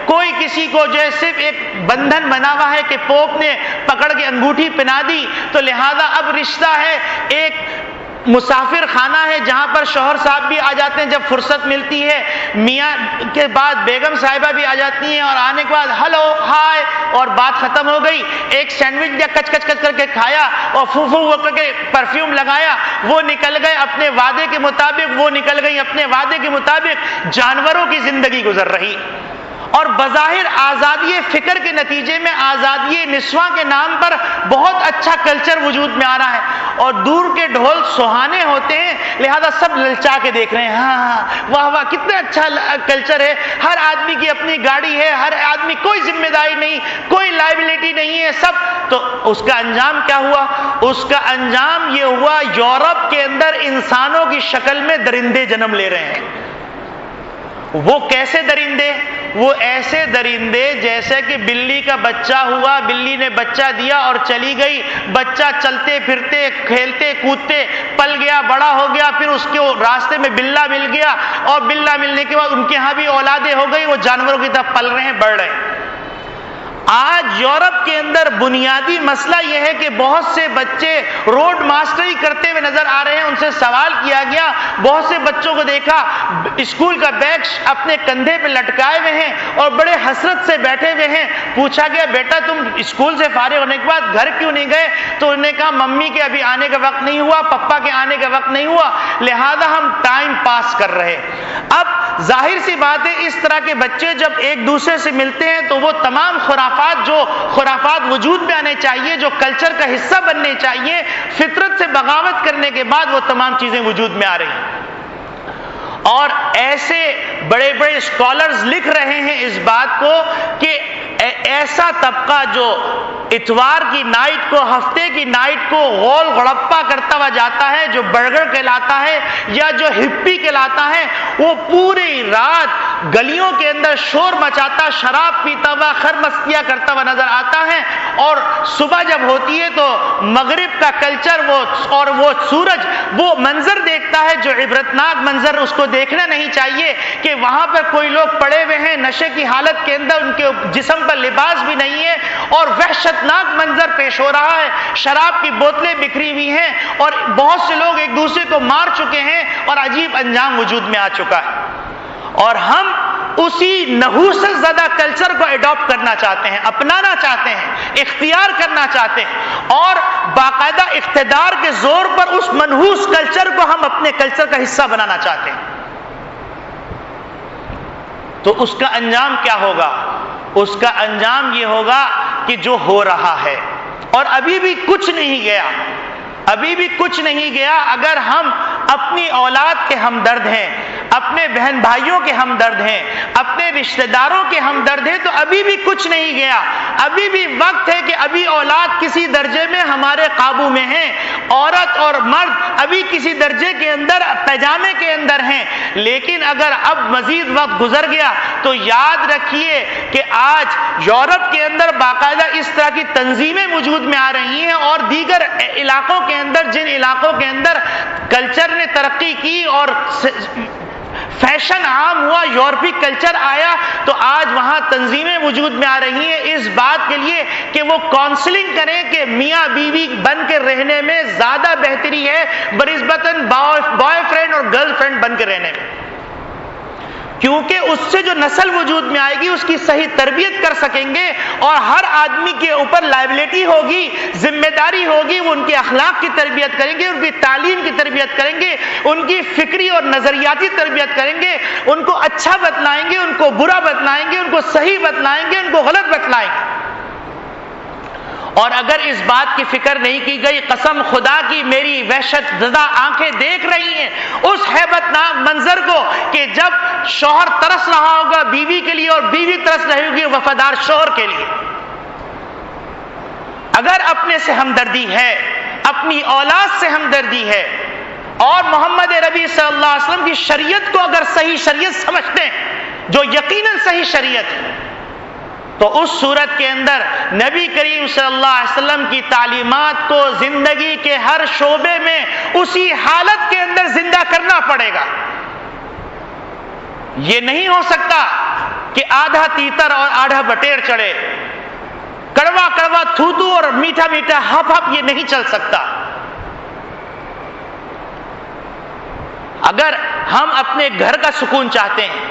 کوئی کسی کو جو ہے صرف ایک بندھن بنا ہوا ہے کہ پوپ نے پکڑ کے انگوٹھی پہنا دی تو لہذا اب رشتہ ہے ایک مسافر خانہ ہے جہاں پر شوہر صاحب بھی آ جاتے ہیں جب فرصت ملتی ہے، میاں کے بعد بیگم صاحبہ بھی آ جاتی ہیں اور آنے کے بعد ہلو ہائے اور بات ختم ہو گئی۔ ایک سینڈوچ یا کچ کچ کچ کر کے کھایا اور فو فو کر کے پرفیوم لگایا، وہ نکل گئے اپنے وعدے کے مطابق، وہ نکل گئی اپنے وعدے کے مطابق، جانوروں کی زندگی گزر رہی۔ اور بظاہر آزادی فکر کے نتیجے میں آزادی نسواں کے نام پر بہت اچھا کلچر وجود میں آ رہا ہے اور دور کے ڈھول سہانے ہوتے ہیں، لہذا سب للچا کے دیکھ رہے ہیں، ہاں ہاں واہ واہ کتنا اچھا کلچر ہے، ہر آدمی کی اپنی گاڑی ہے، ہر آدمی کوئی ذمہ داری نہیں، کوئی لائبلٹی نہیں ہے سب۔ تو اس کا انجام کیا ہوا؟ اس کا انجام یہ ہوا یورپ کے اندر انسانوں کی شکل میں درندے جنم لے رہے ہیں۔ وہ کیسے درندے؟ وہ ایسے درندے جیسے کہ بلی کا بچہ ہوا، بلی نے بچہ دیا اور چلی گئی، بچہ چلتے پھرتے کھیلتے کودتے پل گیا، بڑا ہو گیا، پھر اس کے راستے میں بلا مل گیا اور بلا ملنے کے بعد ان کے ہاں بھی اولادیں ہو گئی، وہ جانوروں کی طرح پل رہے ہیں، بڑھ رہے ہیں۔ آج یورپ کے اندر بنیادی مسئلہ یہ ہے کہ بہت سے بچے روڈ ماسٹری کرتے ہوئے نظر آ رہے ہیں۔ ان سے سوال کیا گیا، بہت سے بچوں کو دیکھا اسکول کا بیگ اپنے کندھے پہ لٹکائے ہوئے ہیں اور بڑے حسرت سے بیٹھے ہوئے ہیں۔ پوچھا گیا بیٹا تم اسکول سے فارغ ہونے کے بعد گھر کیوں نہیں گئے؟ تو انہوں نے کہا ممی کے ابھی آنے کا وقت نہیں ہوا، پپا کے آنے کا وقت نہیں ہوا، لہذا ہم ٹائم پاس کر رہے۔ اب ظاہر سی بات ہے اس طرح کے بچے جب ایک دوسرے سے ملتے ہیں تو وہ تمام خرافات وجود میں آنے چاہیے، جو کلچر کا حصہ بننے چاہیے، فطرت سے بغاوت کرنے کے بعد وہ تمام چیزیں وجود میں آ رہی ہیں۔ اور ایسے بڑے بڑے اسکالرز لکھ رہے ہیں اس بات کو کہ ایسا طبقہ جو اتوار کی نائٹ کو، ہفتے کی نائٹ کو غول غڑپا کرتا ہوا جاتا ہے، جو برگر کہلاتا ہے یا جو ہپی کہلاتا ہے، وہ پوری رات گلیوں کے اندر شور مچاتا، شراب پیتا ہوا، خرمستیاں کرتا ہوا نظر آتا ہے، اور صبح جب ہوتی ہے تو مغرب کا کلچر اور وہ سورج وہ منظر دیکھتا ہے جو عبرتناک منظر، اس کو دیکھنا نہیں چاہیے کہ وہاں پر کوئی لوگ پڑے ہوئے ہیں نشے کی حالت کے اندر، ان کے جسم پر لباس بھی نہیں ہے اور وحشتناک منظر پیش ہو رہا ہے، شراب کی بوتلیں بکھری ہوئی ہیں اور بہت سے لوگ ایک دوسرے کو مار چکے ہیں اور عجیب انجام وجود میں آ چکا ہے۔ اور ہم اسی نحوست زدہ کلچر کو اڈاپٹ کرنا چاہتے ہیں، اپنانا چاہتے ہیں، اختیار کرنا چاہتے ہیں، اور باقاعدہ اقتدار کے زور پر اس منحوس کلچر کو ہم اپنے کلچر کا حصہ بنانا چاہتے ہیں۔ تو اس کا انجام کیا ہوگا؟ اس کا انجام یہ ہوگا کہ جو ہو رہا ہے، اور ابھی بھی کچھ نہیں گیا، ابھی بھی کچھ نہیں گیا۔ اگر ہم اپنی اولاد کے ہمدرد ہیں، اپنے بہن بھائیوں کے ہمدرد ہیں، اپنے رشتہ داروں کے ہمدرد ہیں، تو ابھی بھی کچھ نہیں گیا۔ ابھی بھی وقت ہے کہ ابھی اولاد کسی درجے میں ہمارے قابو میں ہیں، عورت اور مرد ابھی کسی درجے کے اندر پیجامے کے اندر ہیں۔ لیکن اگر اب مزید وقت گزر گیا تو یاد رکھیے کہ آج یورپ کے اندر باقاعدہ اس طرح کی تنظیمیں وجود میں آ رہی ہیں، اور دیگر علاقوں کے اندر، جن علاقوں کے اندر کلچر نے ترقی کی اور فیشن عام ہوا، یورپی کلچر آیا، تو آج وہاں تنظیمیں وجود میں آ رہی ہیں اس بات کے لیے کہ وہ کاؤنسلنگ کریں کہ میاں بیوی بن کے رہنے میں زیادہ بہتری ہے بنسبتاً بوائے فرینڈ اور گرل فرینڈ بن کے رہنے میں، کیونکہ اس سے جو نسل وجود میں آئے گی اس کی صحیح تربیت کر سکیں گے، اور ہر آدمی کے اوپر لائبلٹی ہوگی، ذمہ داری ہوگی، وہ ان کے اخلاق کی تربیت کریں گے، ان کی تعلیم کی تربیت کریں گے، ان کی فکری اور نظریاتی تربیت کریں گے، ان کو اچھا بتلائیں گے، ان کو برا بتلائیں گے، ان کو صحیح بتلائیں گے، ان کو غلط بتلائیں گے۔ اور اگر اس بات کی فکر نہیں کی گئی، قسم خدا کی میری وحشت زدہ آنکھیں دیکھ رہی ہیں اس ہیبت ناک منظر کو کہ جب شوہر ترس رہا ہوگا بیوی کے لیے اور بیوی ترس رہی ہوگی وفادار شوہر کے لیے۔ اگر اپنے سے ہمدردی ہے، اپنی اولاد سے ہمدردی ہے، اور محمد ربی صلی اللہ علیہ وسلم کی شریعت کو اگر صحیح شریعت سمجھتے ہیں جو یقیناً صحیح شریعت ہے، تو اس صورت کے اندر نبی کریم صلی اللہ علیہ وسلم کی تعلیمات کو زندگی کے ہر شعبے میں اسی حالت کے اندر زندہ کرنا پڑے گا۔ یہ نہیں ہو سکتا کہ آدھا تیتر اور آدھا بٹیر چڑھے، کڑوا کڑوا تھو تھو اور میٹھا میٹھا ہپ ہپ، یہ نہیں چل سکتا۔ اگر ہم اپنے گھر کا سکون چاہتے ہیں،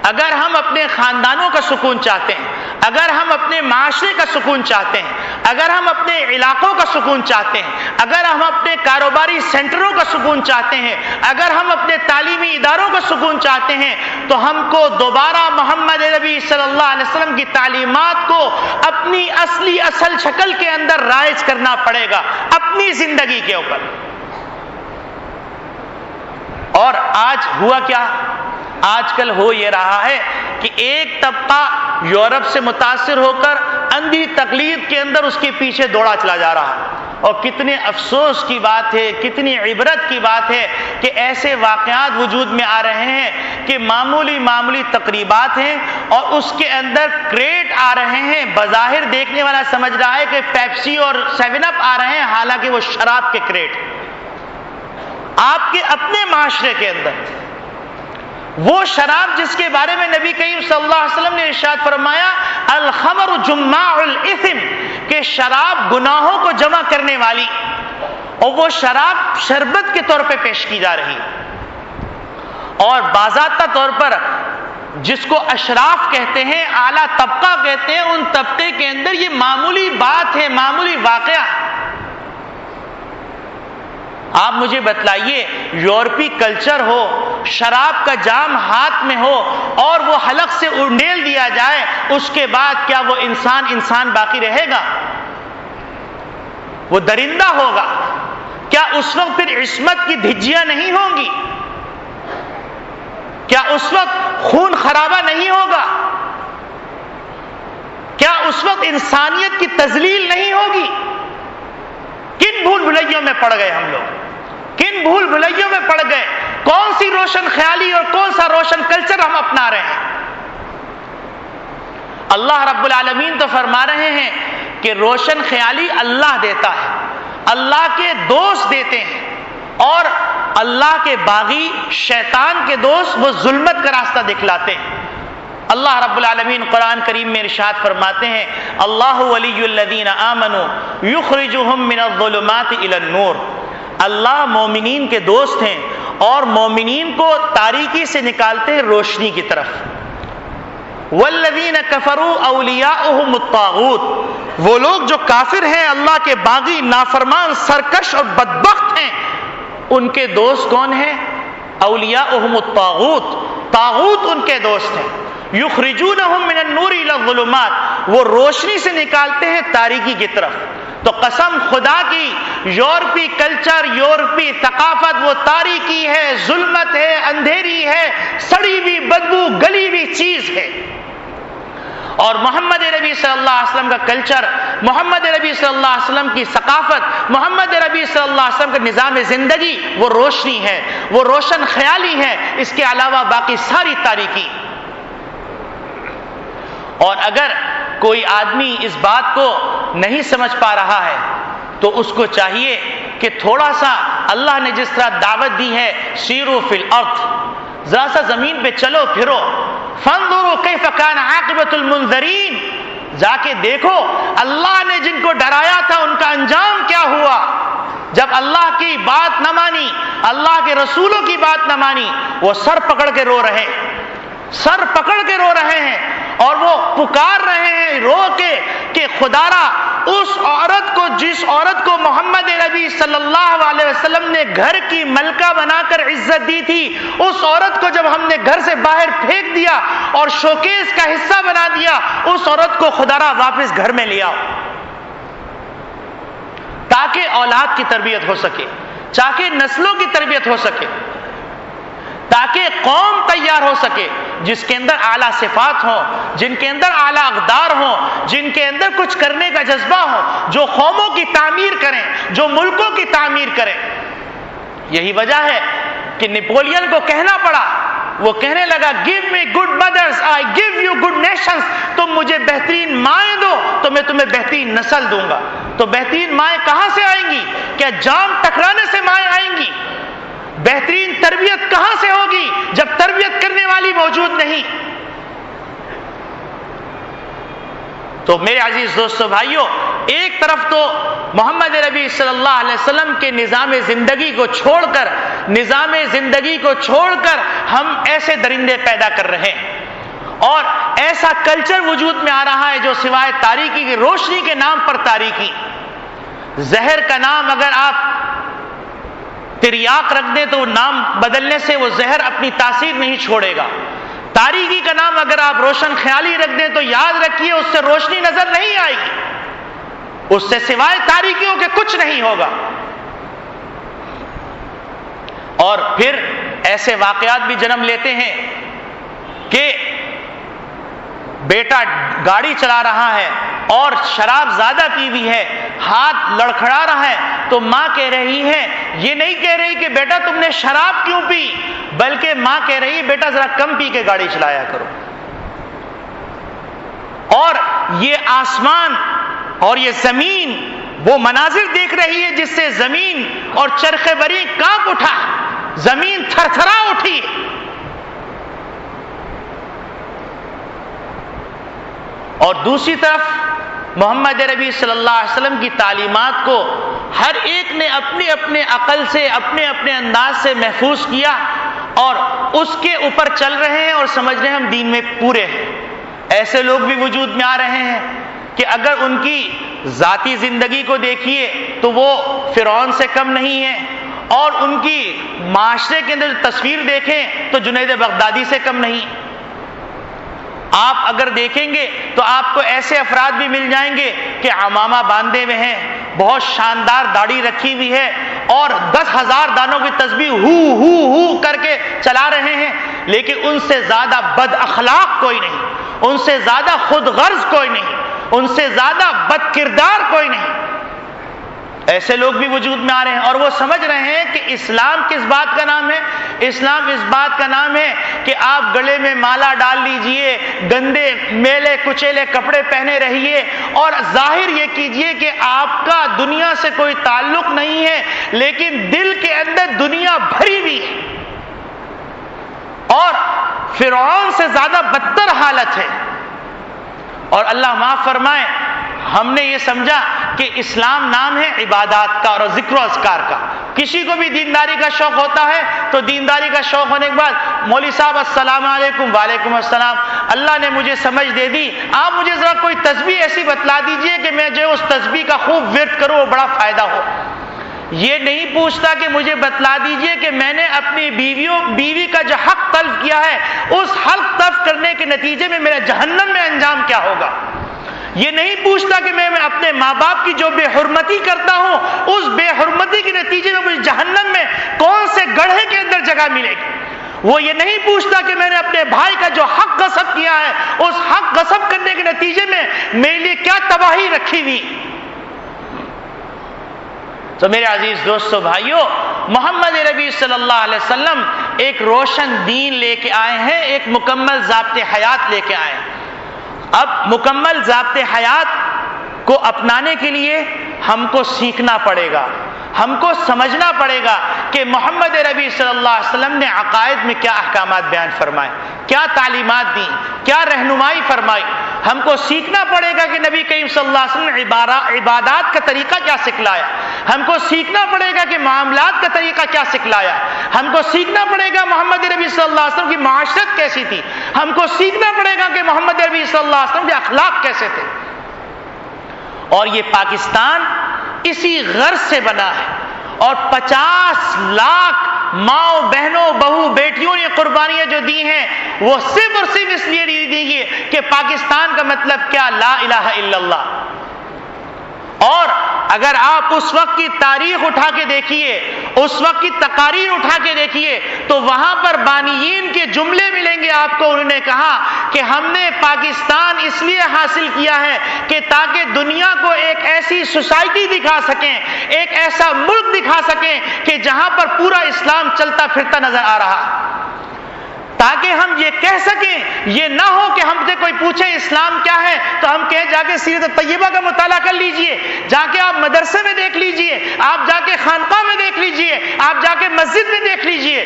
اگر ہم اپنے خاندانوں کا سکون چاہتے ہیں، اگر ہم اپنے معاشرے کا سکون چاہتے ہیں، اگر ہم اپنے علاقوں کا سکون چاہتے ہیں، اگر ہم اپنے کاروباری سینٹروں کا سکون چاہتے ہیں، اگر ہم اپنے تعلیمی اداروں کا سکون چاہتے ہیں، تو ہم کو دوبارہ محمد نبی صلی اللہ علیہ وسلم کی تعلیمات کو اپنی اصل شکل کے اندر رائج کرنا پڑے گا، اپنی زندگی کے اوپر۔ اور آج ہوا کیا؟ آج کل ہو یہ رہا ہے کہ ایک طبقہ یورپ سے متاثر ہو کر اندھی تقلید کے اندر اس کے پیچھے دوڑا چلا جا رہا ہے، اور کتنے افسوس کی بات ہے، کتنی عبرت کی بات ہے کہ ایسے واقعات وجود میں آ رہے ہیں کہ معمولی تقریبات ہیں اور اس کے اندر کریٹ آ رہے ہیں، بظاہر دیکھنے والا سمجھ رہا ہے کہ پیپسی اور 7 اپ آ رہے ہیں، حالانکہ وہ شراب کے کریٹ آپ کے اپنے معاشرے کے اندر۔ وہ شراب جس کے بارے میں نبی کریم صلی اللہ علیہ وسلم نے ارشاد فرمایا الخمر جماع الاثم، کہ شراب گناہوں کو جمع کرنے والی، اور وہ شراب شربت کے طور پہ پیش کی جا رہی، اور باضابطہ طور پر جس کو اشراف کہتے ہیں، اعلیٰ طبقہ کہتے ہیں، ان طبقے کے اندر یہ معمولی بات ہے، معمولی واقعہ۔ آپ مجھے بتلائیے، یورپی کلچر ہو، شراب کا جام ہاتھ میں ہو اور وہ حلق سے انڈیل دیا جائے، اس کے بعد کیا وہ انسان باقی رہے گا؟ وہ درندہ ہوگا۔ کیا اس وقت پھر عصمت کی دھجیاں نہیں ہوں گی؟ کیا اس وقت خون خرابہ نہیں ہوگا؟ کیا اس وقت انسانیت کی تذلیل نہیں ہوگی؟ کن بھول بھلائیوں میں پڑ گئے ہم لوگ، کن بھول بھلائیوں میں پڑ گئے؟ کون سی روشن خیالی اور کون سا روشن کلچر ہم اپنا رہے ہیں؟ اللہ رب العالمین تو فرما رہے ہیں کہ روشن خیالی اللہ دیتا ہے، اللہ کے دوست دیتے ہیں، اور اللہ کے باغی شیطان کے دوست وہ ظلمت کا راستہ دکھلاتے ہیں۔ اللہ رب العالمین قرآن کریم میں ارشاد فرماتے ہیں اللہ ولی الذین آمنوا یخرجہم من الظلمات الی النور، اللہ مومنین کے دوست ہیں اور مومنین کو تاریکی سے نکالتے ہیں روشنی کی طرف۔ والذین کفروا اولیاؤہم الطاغوت، وہ لوگ جو کافر ہیں، اللہ کے باغی، نافرمان، سرکش اور بدبخت ہیں، ان کے دوست کون ہیں؟ اولیاؤہم الطاغوت، طاغوت ان کے دوست ہیں۔ یخرجونہم من النور الی الظلمات، وہ روشنی سے نکالتے ہیں تاریکی کی طرف۔ تو قسم خدا کی، یورپی کلچر، یورپی ثقافت وہ تاریکی ہے، ظلمت ہے، اندھیری ہے، سڑی ہوئی بدبو گلی ہوئی چیز ہے۔ اور محمد نبی صلی اللہ علیہ وسلم کا کلچر، محمد نبی صلی اللہ علیہ وسلم کی ثقافت، محمد نبی صلی اللہ علیہ وسلم کا نظام زندگی وہ روشنی ہے، وہ روشن خیالی ہے، اس کے علاوہ باقی ساری تاریکی۔ اور اگر کوئی آدمی اس بات کو نہیں سمجھ پا رہا ہے تو اس کو چاہیے کہ تھوڑا سا اللہ نے جس طرح دعوت دی ہے، سیروا فی الارض، ذرا سا زمین پہ چلو پھرو، فانظروا کیف کان عاقبۃ المنذرین، جا کے دیکھو اللہ نے جن کو ڈرایا تھا ان کا انجام کیا ہوا۔ جب اللہ کی بات نہ مانی، اللہ کے رسولوں کی بات نہ مانی، وہ سر پکڑ کے رو رہے، سر پکڑ کے رو رہے ہیں، اور وہ پکار رہے ہیں رو کے کہ خدارا اس عورت کو، جس عورت کو محمد نبی صلی اللہ علیہ وسلم نے گھر کی ملکہ بنا کر عزت دی تھی، اس عورت کو جب ہم نے گھر سے باہر پھینک دیا اور شوکیس کا حصہ بنا دیا، اس عورت کو خدارا واپس گھر میں لے آؤ، تاکہ اولاد کی تربیت ہو سکے، تاکہ نسلوں کی تربیت ہو سکے، تاکہ قوم تیار ہو سکے جس کے اندر اعلیٰ صفات ہوں، جن کے اندر اعلیٰ اقدار ہوں، جن کے اندر کچھ کرنے کا جذبہ ہو، جو قوموں کی تعمیر کریں، جو ملکوں کی تعمیر کریں۔ یہی وجہ ہے کہ نیپولین کو کہنا پڑا، وہ کہنے لگا give me good mothers I give you good nations, تم مجھے بہترین مائیں دو تو میں تمہیں بہترین نسل دوں گا۔ تو بہترین مائیں کہاں سے آئیں گی؟ کیا جام ٹکرانے سے مائیں آئیں گی؟ بہترین تربیت کہاں سے ہوگی جب تربیت کرنے والی موجود نہیں؟ تو میرے عزیز دوستو بھائیوں، ایک طرف تو محمد نبی صلی اللہ علیہ وسلم کے نظام زندگی کو چھوڑ کر، نظام زندگی کو چھوڑ کر ہم ایسے درندے پیدا کر رہے ہیں، اور ایسا کلچر وجود میں آ رہا ہے جو سوائے تاریکی کی، روشنی کے نام پر تاریکی، زہر کا نام اگر آپ تریاق رکھ دیں تو نام بدلنے سے وہ زہر اپنی تاثیر نہیں چھوڑے گا۔ تاریکی کا نام اگر آپ روشن خیالی رکھ دیں تو یاد رکھیے اس سے روشنی نظر نہیں آئے گی، اس سے سوائے تاریکیوں کے کچھ نہیں ہوگا۔ اور پھر ایسے واقعات بھی جنم لیتے ہیں کہ بیٹا گاڑی چلا رہا ہے اور شراب زیادہ پی ہوئی ہے، ہاتھ لڑکھڑا رہا ہے، تو ماں کہہ رہی ہے، یہ نہیں کہہ رہی کہ بیٹا تم نے شراب کیوں پی، بلکہ ماں کہہ رہی ہے بیٹا ذرا کم پی کے گاڑی چلایا کرو۔ اور یہ آسمان اور یہ زمین وہ مناظر دیکھ رہی ہے جس سے زمین اور چرخ بری کانپ اٹھا، زمین تھر تھرا اٹھی۔ اور دوسری طرف محمد نبی صلی اللہ علیہ وسلم کی تعلیمات کو ہر ایک نے اپنے اپنے عقل سے، اپنے اپنے انداز سے محفوظ کیا اور اس کے اوپر چل رہے ہیں اور سمجھ رہے ہیں ہم دین میں پورے ہیں۔ ایسے لوگ بھی وجود میں آ رہے ہیں کہ اگر ان کی ذاتی زندگی کو دیکھیے تو وہ فرعون سے کم نہیں ہے، اور ان کی معاشرے کے اندر تصویر دیکھیں تو جنید بغدادی سے کم نہیں۔ آپ اگر دیکھیں گے تو آپ کو ایسے افراد بھی مل جائیں گے کہ عمامہ باندھے ہوئے ہیں، بہت شاندار داڑھی رکھی ہوئی ہے اور 10,000 دانوں کی تسبیح ہو کر کے چلا رہے ہیں، لیکن ان سے زیادہ بد اخلاق کوئی نہیں، ان سے زیادہ خود غرض کوئی نہیں، ان سے زیادہ بد کردار کوئی نہیں۔ ایسے لوگ بھی وجود میں آ رہے ہیں اور وہ سمجھ رہے ہیں کہ اسلام کس بات کا نام ہے؟ اسلام اس بات کا نام ہے کہ آپ گلے میں مالا ڈال لیجئے، گندے میلے کچیلے کپڑے پہنے رہیے اور ظاہر یہ کیجئے کہ آپ کا دنیا سے کوئی تعلق نہیں ہے، لیکن دل کے اندر دنیا بھری ہوئی ہے، اور فرعون سے زیادہ بدتر حالت ہے۔ اور اللہ معاف فرمائے، ہم نے یہ سمجھا کہ اسلام نام ہے عبادات کا اور ذکر و اذکار کا، کسی کو بھی دینداری کا شوق ہوتا ہے تو دینداری کا شوق ہونے کے بعد مولوی صاحب السلام علیکم، وعلیکم السلام، اللہ نے مجھے سمجھ دے دی، آپ مجھے ذرا کوئی تسبیح ایسی بتلا دیجئے کہ میں جو اس تسبیح کا خوب ورد کروں وہ بڑا فائدہ ہو۔ یہ نہیں پوچھتا کہ مجھے بتلا دیجئے کہ میں نے اپنی بیوی کا جو حق تلف کیا ہے اس حق تلف کرنے کے نتیجے میں میرا جہنم میں انجام کیا ہوگا۔ یہ نہیں پوچھتا کہ میں اپنے ماں باپ کی جو بے حرمتی کرتا ہوں اس بے حرمتی کے نتیجے میں مجھے جہنم میں کون سے گڑھے کے اندر جگہ ملے گی۔ وہ یہ نہیں پوچھتا کہ میں نے اپنے بھائی کا جو حق غصب کیا ہے اس حق غصب کرنے کے نتیجے میں میرے لیے کیا تباہی رکھی ہوئی۔ تو میرے عزیز دوستو بھائیو، محمد نبی صلی اللہ علیہ وسلم ایک روشن دین لے کے آئے ہیں، ایک مکمل ضابط حیات لے کے آئے ہیں۔ اب مکمل ضابط حیات کو اپنانے کے لیے ہم کو سیکھنا پڑے گا، ہم کو سمجھنا پڑے گا کہ محمد نبی صلی اللہ علیہ وسلم نے عقائد میں کیا احکامات بیان فرمائے، کیا تعلیمات دیں، کیا رہنمائی فرمائی۔ ہم کو سیکھنا پڑے گا کہ نبی کریم صلی اللہ علیہ وسلم نے عبادات کا طریقہ کیا سکھلایا، ہم کو سیکھنا پڑے گا کہ معاملات کا طریقہ کیا سکھلایا، ہم کو سیکھنا پڑے گا محمد نبی صلی اللہ علیہ وسلم کی معاشرت کیسی تھی، ہم کو سیکھنا پڑے گا کہ محمد نبی صلی اللہ علیہ وسلم کے اخلاق کیسے تھے۔ اور یہ پاکستان اسی غرض سے بنا ہے، اور 50 لاکھ ماؤں بہنوں بہو بیٹیوں نے قربانیاں جو دی ہیں وہ صرف اور صرف اس لیے دی گئی کہ پاکستان کا مطلب کیا، لا الہ الا اللہ۔ اور اگر آپ اس وقت کی تاریخ اٹھا کے دیکھیے، اس وقت کی تقاریر اٹھا کے دیکھیے تو وہاں پر بانیین کے جملے ملیں گے آپ کو۔ انہوں نے کہا کہ ہم نے پاکستان اس لیے حاصل کیا ہے کہ تاکہ دنیا کو ایک ایسی سوسائٹی دکھا سکیں، ایک ایسا ملک دکھا سکیں کہ جہاں پر پورا اسلام چلتا پھرتا نظر آ رہا، تاکہ ہم یہ کہہ سکیں، یہ نہ ہو کہ ہم سے کوئی پوچھے اسلام کیا ہے تو ہم کہیں جا کے سیرت طیبہ کا مطالعہ کر لیجئے، جا کے آپ مدرسے میں دیکھ لیجئے، آپ جا کے خانقاہ میں دیکھ لیجئے، آپ جا کے مسجد میں دیکھ لیجئے۔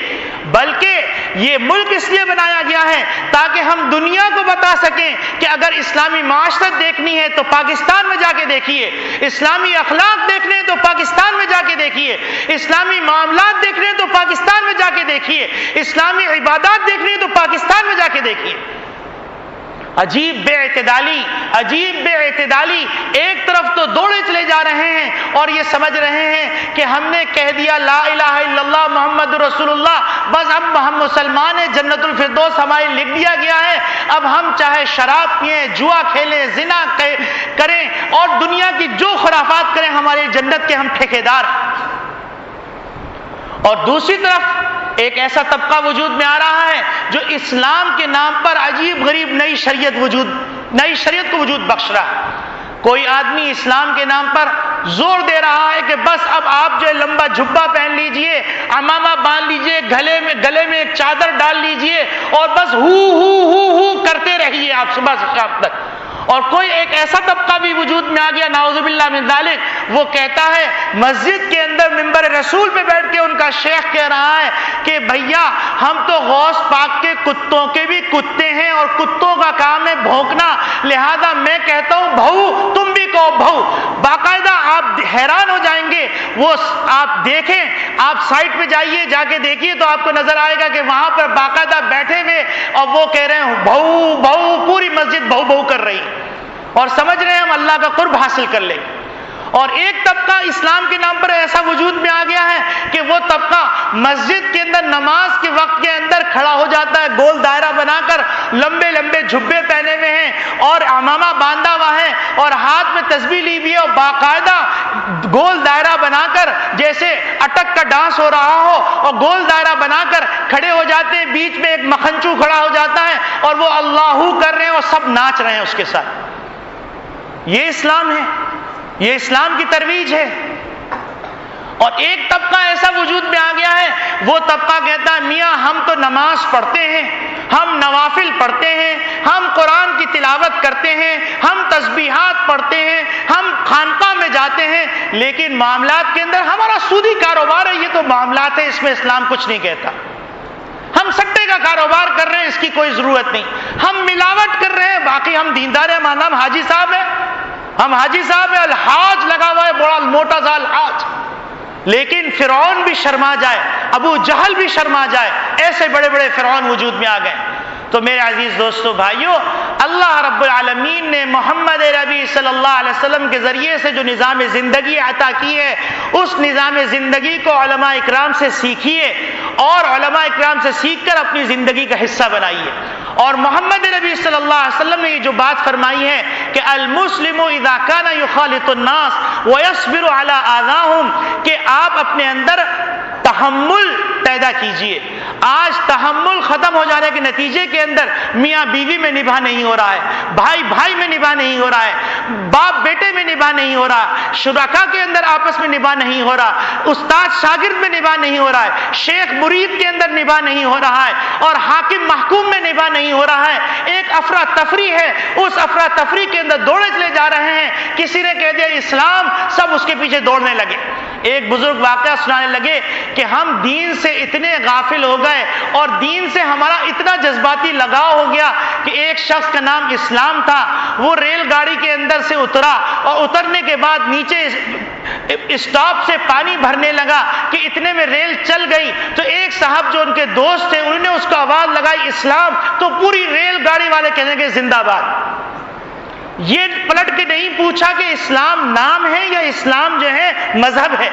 بلکہ یہ ملک اس لیے بنایا گیا ہے تاکہ ہم دنیا کو بتا سکیں کہ اگر اسلامی معاشرت دیکھنی ہے تو پاکستان میں جا کے دیکھیے، اسلامی اخلاق دیکھنے ہیں تو پاکستان میں جا کے دیکھیے، اسلامی معاملات دیکھنے ہیں تو پاکستان میں جا کے دیکھیے، اسلامی عبادات دیکھنے ہیں تو پاکستان میں جا کے دیکھیے۔ عجیب بے اعتدالی، ایک طرف تو دوڑے چلے جا رہے ہیں اور یہ سمجھ رہے ہیں کہ ہم نے کہہ دیا لا الہ الا اللہ محمد رسول اللہ، بس اب ہم مسلمان ہیں، جنت الفردوس ہمارے لکھ دیا گیا ہے، اب ہم چاہے شراب پئیں، جوا کھیلیں، زنا کریں اور دنیا کی جو خرافات کریں، ہمارے جنت کے ہم ٹھیکیدار۔ اور دوسری طرف ایک ایسا طبقہ وجود میں آ رہا ہے جو اسلام کے نام پر عجیب غریب نئی شریعت کو وجود بخش رہا ہے۔ کوئی آدمی اسلام کے نام پر زور دے رہا ہے کہ بس اب آپ جو لمبا جھبا پہن لیجئے، عمامہ باندھ لیجئے، گلے میں ایک چادر ڈال لیجئے اور بس ہو کرتے رہیے آپ صبح سے شام تک۔ اور کوئی ایک ایسا طبقہ بھی وجود میں آ گیا نعوذ باللہ من ذالک، وہ کہتا ہے مسجد کے اندر منبر رسول پہ بیٹھ کے ان کا شیخ کہہ رہا ہے کہ بھیا ہم تو غوث پاک کے کتوں کے بھی کتے ہیں اور کتوں کا کام ہے بھونکنا، لہذا میں کہتا ہوں بھو تم بھی کہو بھو۔ باقاعدہ آپ حیران ہو جائیں گے، وہ آپ دیکھیں، آپ سائٹ پہ جائیے، جا کے دیکھیے تو آپ کو نظر آئے گا کہ وہاں پر باقاعدہ بیٹھے ہوئے اور وہ کہہ رہے ہیں بھو بھو، پوری مسجد بھو بھو کر رہی اور سمجھ رہے ہیں ہم اللہ کا قرب حاصل کر لیں۔ اور ایک طبقہ اسلام کے نام پر ایسا وجود میں آ گیا ہے کہ وہ طبقہ مسجد کے اندر نماز کے وقت کے اندر کھڑا ہو جاتا ہے، گول دائرہ بنا کر، لمبے لمبے جھبے پہنے ہوئے ہیں اور عمامہ باندھا ہوا ہے اور ہاتھ میں تسبیح لی ہوئی ہے اور باقاعدہ گول دائرہ بنا کر جیسے اٹک کا ڈانس ہو رہا ہو اور گول دائرہ بنا کر کھڑے ہو جاتے ہیں، بیچ میں ایک مکھنچو کھڑا ہو جاتا ہے اور وہ اللہ کر رہے ہیں اور سب ناچ رہے ہیں اس کے ساتھ۔ یہ اسلام ہے، یہ اسلام کی ترویج ہے۔ اور ایک طبقہ ایسا وجود میں آ گیا ہے، وہ طبقہ کہتا ہے میاں ہم تو نماز پڑھتے ہیں، ہم نوافل پڑھتے ہیں، ہم قرآن کی تلاوت کرتے ہیں، ہم تسبیحات پڑھتے ہیں، ہم خانقاہ میں جاتے ہیں، لیکن معاملات کے اندر ہمارا سودی کاروبار ہے، یہ تو معاملات ہے، اس میں اسلام کچھ نہیں کہتا۔ ہم سٹے کا کاروبار کر رہے ہیں، اس کی کوئی ضرورت نہیں، ہم ملاوٹ کر رہے ہیں، باقی ہم دیندار ہیں، ہمارا نام حاجی صاحب ہے، ہم حاجی صاحب ہے، الحاج لگا ہوا ہے، بڑا موٹا سا الحاج، لیکن فرعون بھی شرما جائے، ابو جہل بھی شرما جائے، ایسے بڑے بڑے فرعون وجود میں آ گئے۔ تو میرے عزیز دوستو بھائیو، اللہ رب العالمین نے محمد نبی صلی اللہ علیہ وسلم کے ذریعے سے جو نظام زندگی عطا کی ہے، اس نظام زندگی کو علماء اکرام سے سیکھیے اور علماء اکرام سے سیکھ کر اپنی زندگی کا حصہ بنائیے۔ اور محمد نبی صلی اللہ علیہ وسلم نے یہ جو بات فرمائی ہے کہ المسلم اذا کان یخالط الناس ویصبر علی آذاہم، کہ آپ اپنے اندر تحمل پیدا کیجئے۔ آج تحمل ختم ہو جانے کے نتیجے کے اندر میاں بیوی میں نباہ نہیں ہو رہا ہے، بھائی بھائی میں نباہ نہیں ہو رہا ہے، باپ بیٹے میں نباہ نہیں ہو رہا، شرکا کے اندر آپس میں نباہ نہیں ہو رہا، استاد شاگرد میں نباہ نہیں ہو رہا ہے، شیخ مرید کے اندر نباہ نہیں ہو رہا ہے، اور حاکم محکوم میں نباہ نہیں ہو رہا ہے۔ ایک افراتفری ہے، اس افراتفری کے اندر دوڑے چلے جا رہے ہیں۔ کسی نے کہہ دیا اسلام، سب اس کے پیچھے دوڑنے لگے۔ ایک بزرگ واقعہ سنانے لگے کہ ہم دین سے اتنے غافل ہو گئے اور دین سے ہمارا اتنا جذباتی لگاؤ ہو گیا کہ ایک شخص کا نام اسلام تھا، وہ ریل گاڑی کے اندر سے اترا اور اترنے کے بعد نیچے اسٹاپ سے پانی بھرنے لگا کہ اتنے میں ریل چل گئی۔ تو ایک صاحب جو ان کے دوست تھے، انہوں نے اس کو آواز لگائی اسلام، تو پوری ریل گاڑی والے کہنے لگے زندہ باد۔ یہ پلٹ کے نہیں پوچھا کہ اسلام نام ہے یا اسلام جو ہے مذہب ہے۔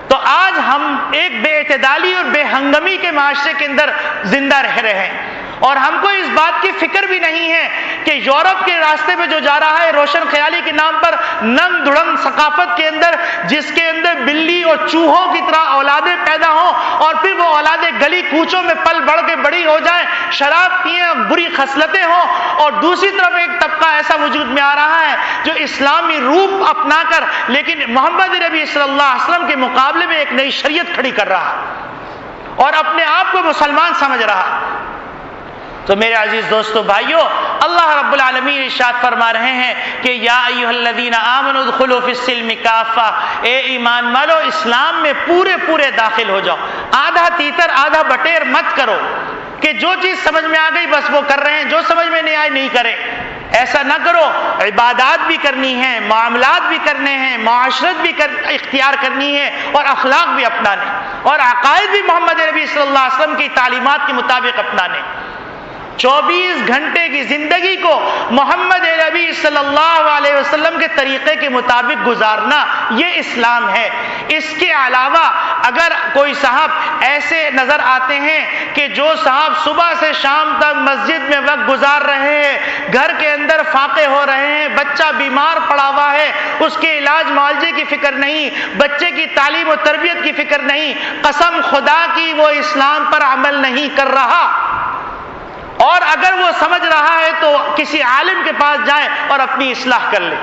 تو آج ہم ایک بے اعتدالی اور بے ہنگمی کے معاشرے کے اندر زندہ رہ رہے ہیں، اور ہم کو اس بات کی فکر بھی نہیں ہے کہ یورپ کے راستے میں جو جا رہا ہے روشن خیالی کے نام پر، ننگ دھڑنگ ثقافت کے اندر، جس کے اندر بلی اور چوہوں کی طرح اولادیں پیدا ہوں اور پھر وہ اولادیں گلی کوچوں میں پل بڑھ کے بڑی ہو جائیں، شراب پیئیں، بری خصلتیں ہوں، اور دوسری طرف ایک طبقہ ایسا وجود میں آ رہا ہے جو اسلامی روپ اپنا کر لیکن محمد نبی صلی اللہ علیہ وسلم کے مقابلے میں ایک نئی شریعت کھڑی کر رہا اور اپنے آپ کو مسلمان سمجھ رہا۔ تو میرے عزیز دوستو بھائیو، اللہ رب العالمین ارشاد فرما رہے ہیں کہ یا ایھا الذین آمنوا ادخلوا فی السلم کافہ، اے ایمان والو اسلام میں پورے پورے داخل ہو جاؤ، آدھا تیتر آدھا بٹیر مت کرو کہ جو چیز سمجھ میں آ گئی بس وہ کر رہے ہیں، جو سمجھ میں نہیں آئی نہیں کریں۔ ایسا نہ کرو، عبادات بھی کرنی ہے، معاملات بھی کرنے ہیں، معاشرت بھی اختیار کرنی ہے، اور اخلاق بھی اپنانے، اور عقائد بھی محمد نبی صلی اللہ علیہ وسلم کی تعلیمات کے مطابق اپنانے۔ 24 گھنٹے کی زندگی کو محمد نبی صلی اللہ علیہ وسلم کے طریقے کے مطابق گزارنا، یہ اسلام ہے۔ اس کے علاوہ اگر کوئی صاحب ایسے نظر آتے ہیں کہ جو صاحب صبح سے شام تک مسجد میں وقت گزار رہے ہیں، گھر کے اندر فاقے ہو رہے ہیں، بچہ بیمار پڑا ہوا ہے، اس کے علاج معالجے کی فکر نہیں، بچے کی تعلیم و تربیت کی فکر نہیں، قسم خدا کی وہ اسلام پر عمل نہیں کر رہا، اور اگر وہ سمجھ رہا ہے تو کسی عالم کے پاس جائے اور اپنی اصلاح کر لے۔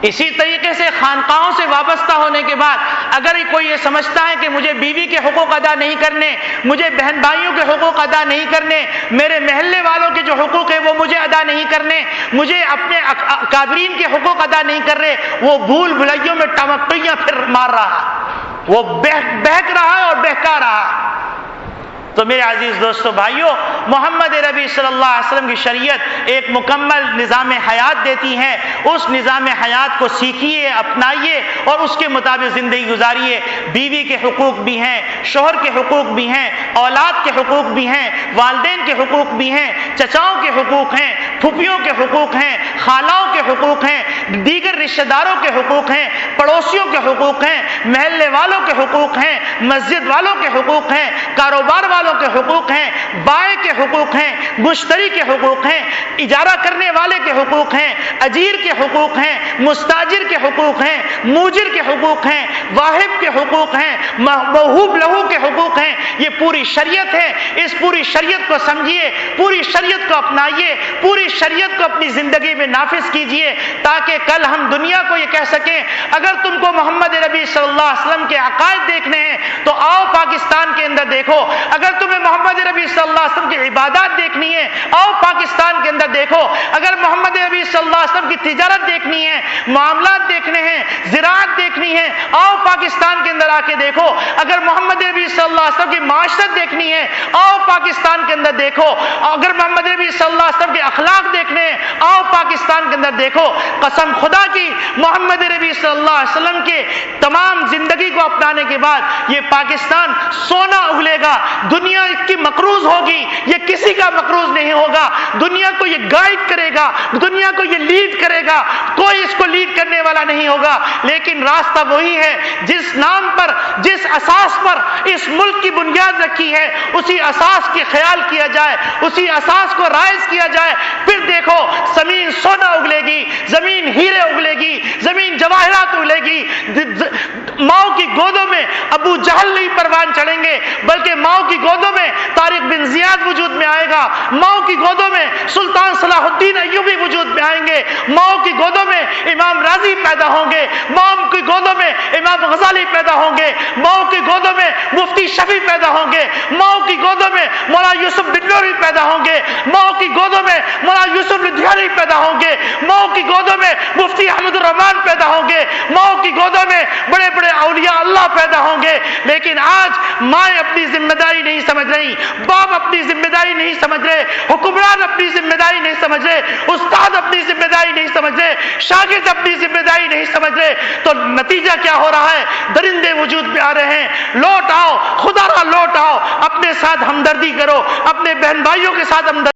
اسی طریقے سے خانقاہوں سے وابستہ ہونے کے بعد اگر کوئی یہ سمجھتا ہے کہ مجھے بیوی کے حقوق ادا نہیں کرنے، مجھے بہن بھائیوں کے حقوق ادا نہیں کرنے، میرے محلے والوں کے جو حقوق ہیں وہ مجھے ادا نہیں کرنے، مجھے اپنے اکابرین کے حقوق ادا نہیں کر رہے، وہ بھول بھلائیوں میں ٹمکیاں پھر مار رہا، وہ بہک رہا اور بہکا رہا۔ تو میرے عزیز دوستو بھائیو، محمد نبی صلی اللہ علیہ وسلم کی شریعت ایک مکمل نظام حیات دیتی ہے، اس نظام حیات کو سیکھیے، اپنائیے اور اس کے مطابق زندگی گزاریے۔ بیوی کے حقوق بھی ہیں، شوہر کے حقوق بھی ہیں، اولاد کے حقوق بھی ہیں، والدین کے حقوق بھی ہیں، چچاؤں کے حقوق ہیں، پھوپھیوں کے حقوق ہیں، خالاؤں کے حقوق ہیں، دیگر رشتہ داروں کے حقوق ہیں، پڑوسیوں کے حقوق ہیں، محلے والوں کے حقوق ہیں، مسجد والوں کے حقوق ہیں، کاروبار والوں کے حقوق ہیں، بائع کے حقوق ہیں، مشتری کے حقوق ہیں، اجارہ کرنے والے کے حقوق ہیں، اجیر کے حقوق ہیں، مستاجر کے حقوق ہیں، موجر کے حقوق ہیں، واہب کے حقوق ہیں، موہوب لہو کے حقوق ہیں۔ یہ پوری شریعت ہے، اس پوری شریعت کو سمجھیے، پوری شریعت کو اپنائیے، پوری شریعت کو اپنی زندگی میں نافذ کیجیے، تاکہ کل ہم دنیا کو یہ کہہ سکیں اگر تم کو محمد نبی صلی اللہ علیہ وسلم کے عقائد دیکھنے ہیں تو آؤ پاکستان کے اندر دیکھو، اگر تمہیں محمد نبی صلی اللہ علیہ وسلم کی عبادات دیکھنی ہے آؤ پاکستان کے اندر دیکھو. اگر محمد نبی صلی اللہ علیہ وسلم کی تجارت دیکھنی ہے، معاملات دیکھنے ہیں، زراعت دیکھنی ہے، آؤ پاکستان کے اندر آ کے دیکھو. اگر محمد نبی صلی اللہ علیہ وسلم کی معاشرت دیکھنی ہے، آؤ پاکستان کے اندر دیکھو. اگر محمد نبی صلی اللہ علیہ وسلم کے اخلاق دیکھنے ہیں، آؤ پاکستان کے اندر دیکھو. قسم خدا کی، محمد نبی صلی اللہ علیہ وسلم کے تمام زندگی کو اپنانے کے بعد یہ پاکستان سونا اگلے گا. دنیا اس کی مقروض ہوگی، یہ کسی کا مقروض نہیں ہوگا. دنیا کو یہ گائیڈ کرے گا، دنیا کو یہ لیڈ کرے گا، کوئی اس کو لیڈ کرنے والا نہیں ہوگا. لیکن راستہ وہی ہے جس نام پر، جس اساس پر اس ملک کی بنیاد رکھی ہے، اسی اساس کی خیال کیا جائے، اسی اساس کو رائج کیا جائے. پھر دیکھو زمین سونا اگلے گی، زمین ہیرے اگلے گی، زمین جواہرات اگلے گی. ماؤں کی گودوں میں ابو جہل نہیں پروان چڑھیں گے، بلکہ ماؤں کی گودوں میں طارق بن زیاد وجود میں آئے گا. ماؤں کی گودوں میں سلطان صلاح الدین ایوبی وجود میں آئیں گے. ماؤں کی گودوں میں امام راضی پیدا ہوں گے. ماؤں کی گودوں میں امام غزالی پیدا ہوں گے. ماؤں کی گودوں میں مفتی شفیع پیدا ہوں گے. ماؤں کی گودوں میں مولانا یوسف بنوری پیدا ہوں گے. ماؤں کی گودوں میں مولانا یوسف لدھیانوی پیدا ہوں گے. ماؤں کی گودوں میں مفتی احمد الرحمان پیدا ہوں گے. ماؤں کی گودوں میں بڑے بڑے اولیاء اللہ پیدا ہوں گے. لیکن آج مائیں اپنی ذمہ داری نہیں سمجھ رہی، باپ اپنی ذمہ داری نہیں سمجھ رہے، حکمران اپنی ذمہ داری نہیں سمجھ رہے، استاد اپنی ذمہ داری نہیں سمجھ رہے، شاگرد اپنی ذمہ داری نہیں سمجھ رہے. تو نتیجہ کیا ہو رہا ہے؟ درندے وجود میں آ رہے ہیں. لوٹ آؤ، خدا را لوٹ آؤ، اپنے ساتھ ہمدردی کرو، اپنے بہن بھائیوں کے ساتھ ہمدردی